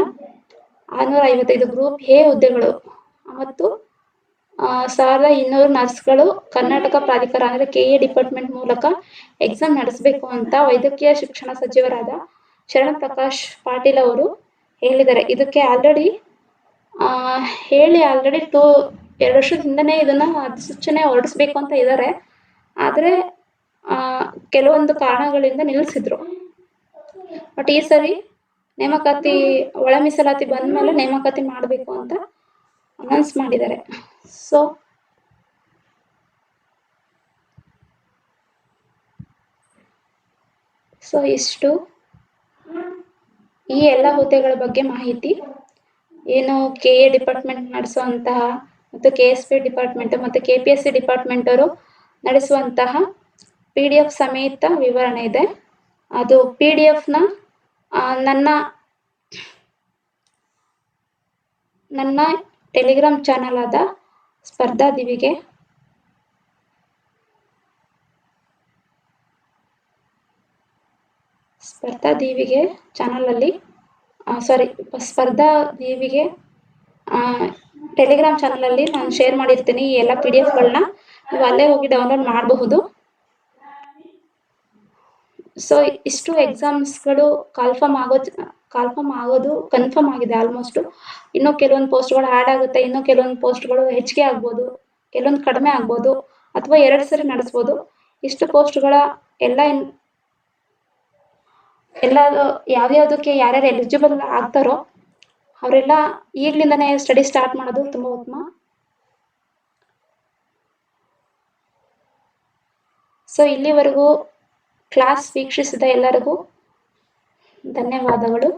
650, ಇದು ಗ್ರೂಪ್ A ಹುದ್ದೆಗಳು. ಮತ್ತು 1200 ನರ್ಸ್ಗಳು ಕರ್ನಾಟಕ ಪ್ರಾಧಿಕಾರ ಅಂದರೆ KA ಡಿಪಾರ್ಟ್ಮೆಂಟ್ ಮೂಲಕ ಎಕ್ಸಾಮ್ ನಡೆಸಬೇಕು ಅಂತ ವೈದ್ಯಕೀಯ ಶಿಕ್ಷಣ ಸಚಿವರಾದ ಶರಣಪ್ರಕಾಶ್ ಪಾಟೀಲ್ ಅವರು ಹೇಳಿದ್ದಾರೆ. ಇದಕ್ಕೆ ಆಲ್ರೆಡಿ 2 ವರ್ಷದ ಹಿಂದನೇ ಇದನ್ನು ಅಧಿಸೂಚನೆ ಹೊರಡಿಸ್ಬೇಕು ಅಂತ ಇದ್ದಾರೆ. ಆದರೆ ಕೆಲವೊಂದು ಕಾರಣಗಳಿಂದ ನಿಲ್ಲಿಸಿದ್ರು. ಬಟ್ ಈ ಸರಿ ನೇಮಕಾತಿ ಒಳ ಮೀಸಲಾತಿ ಬಂದ ಮೇಲೆ ನೇಮಕಾತಿ ಮಾಡಬೇಕು ಅಂತ ಅನೌನ್ಸ್ ಮಾಡಿದ್ದಾರೆ. ಸೊ ಇಷ್ಟು ಈ ಎಲ್ಲ ಹುದ್ದೆಗಳ ಬಗ್ಗೆ ಮಾಹಿತಿ. ಏನು KA ಡಿಪಾರ್ಟ್ಮೆಂಟ್ ನಡೆಸುವಂತಹ ಮತ್ತು KSP ಡಿಪಾರ್ಟ್ಮೆಂಟ್ ಮತ್ತು KPSC ಡಿಪಾರ್ಟ್ಮೆಂಟ್ ಅವರು ನಡೆಸುವಂತಹ PDF ಸಮೇತ ವಿವರಣೆ ಇದೆ. ಅದು PDFನ ನನ್ನ ಟೆಲಿಗ್ರಾಮ್ ಚಾನಲ್ ಆದ ಸ್ಪರ್ಧಾ ದೀವಿಗೆ ಚಾನಲಲ್ಲಿ ಸಾರಿ ಸ್ಪರ್ಧಾ ದೇವಿಗೆ ಟೆಲಿಗ್ರಾಮ್ ಚಾನಲಲ್ಲಿ ನಾನು ಶೇರ್ ಮಾಡಿರ್ತೀನಿ ಈ ಎಲ್ಲ PDF ಗಳನ್ನ. ನೀವು ಅಲ್ಲೇ ಹೋಗಿ ಡೌನ್ಲೋಡ್ ಮಾಡಬಹುದು. ಸೊ ಇಷ್ಟು ಎಕ್ಸಾಮ್ಸ್ಗಳು ಕಾಲ್ಫಾರ್ಮ್ ಆಗೋದು ಕನ್ಫರ್ಮ್ ಆಗಿದೆ ಆಲ್ಮೋಸ್ಟ್. ಇನ್ನೂ ಕೆಲವೊಂದು ಪೋಸ್ಟ್ಗಳು ಆ್ಯಡ್ ಆಗುತ್ತೆ, ಇನ್ನೂ ಕೆಲವೊಂದು ಪೋಸ್ಟ್ಗಳು ಹೆಚ್ಚಿಗೆ ಆಗ್ಬೋದು, ಕೆಲವೊಂದು ಕಡಿಮೆ ಆಗ್ಬೋದು, ಅಥವಾ 2 ಸರಿ ನಡೆಸ್ಬೋದು. ಇಷ್ಟು ಪೋಸ್ಟ್ಗಳ ಎಲ್ಲ ಎಲ್ಲ ಯಾವ್ಯಾವುದಕ್ಕೆ ಯಾರ್ಯಾರು ಎಲಿಜಿಬಲ್ ಆಗ್ತಾರೋ ಅವರೆಲ್ಲ ಈಗಲಿಂದನೇ ಸ್ಟಡಿ ಸ್ಟಾರ್ಟ್ ಮಾಡೋದು ತುಂಬ ಉತ್ತಮ. ಸೊ ಇಲ್ಲಿವರೆಗೂ ಕ್ಲಾಸ್ ವೀಕ್ಷಿಸಿದ ಎಲ್ಲರಿಗೂ ಧನ್ಯವಾದಗಳು.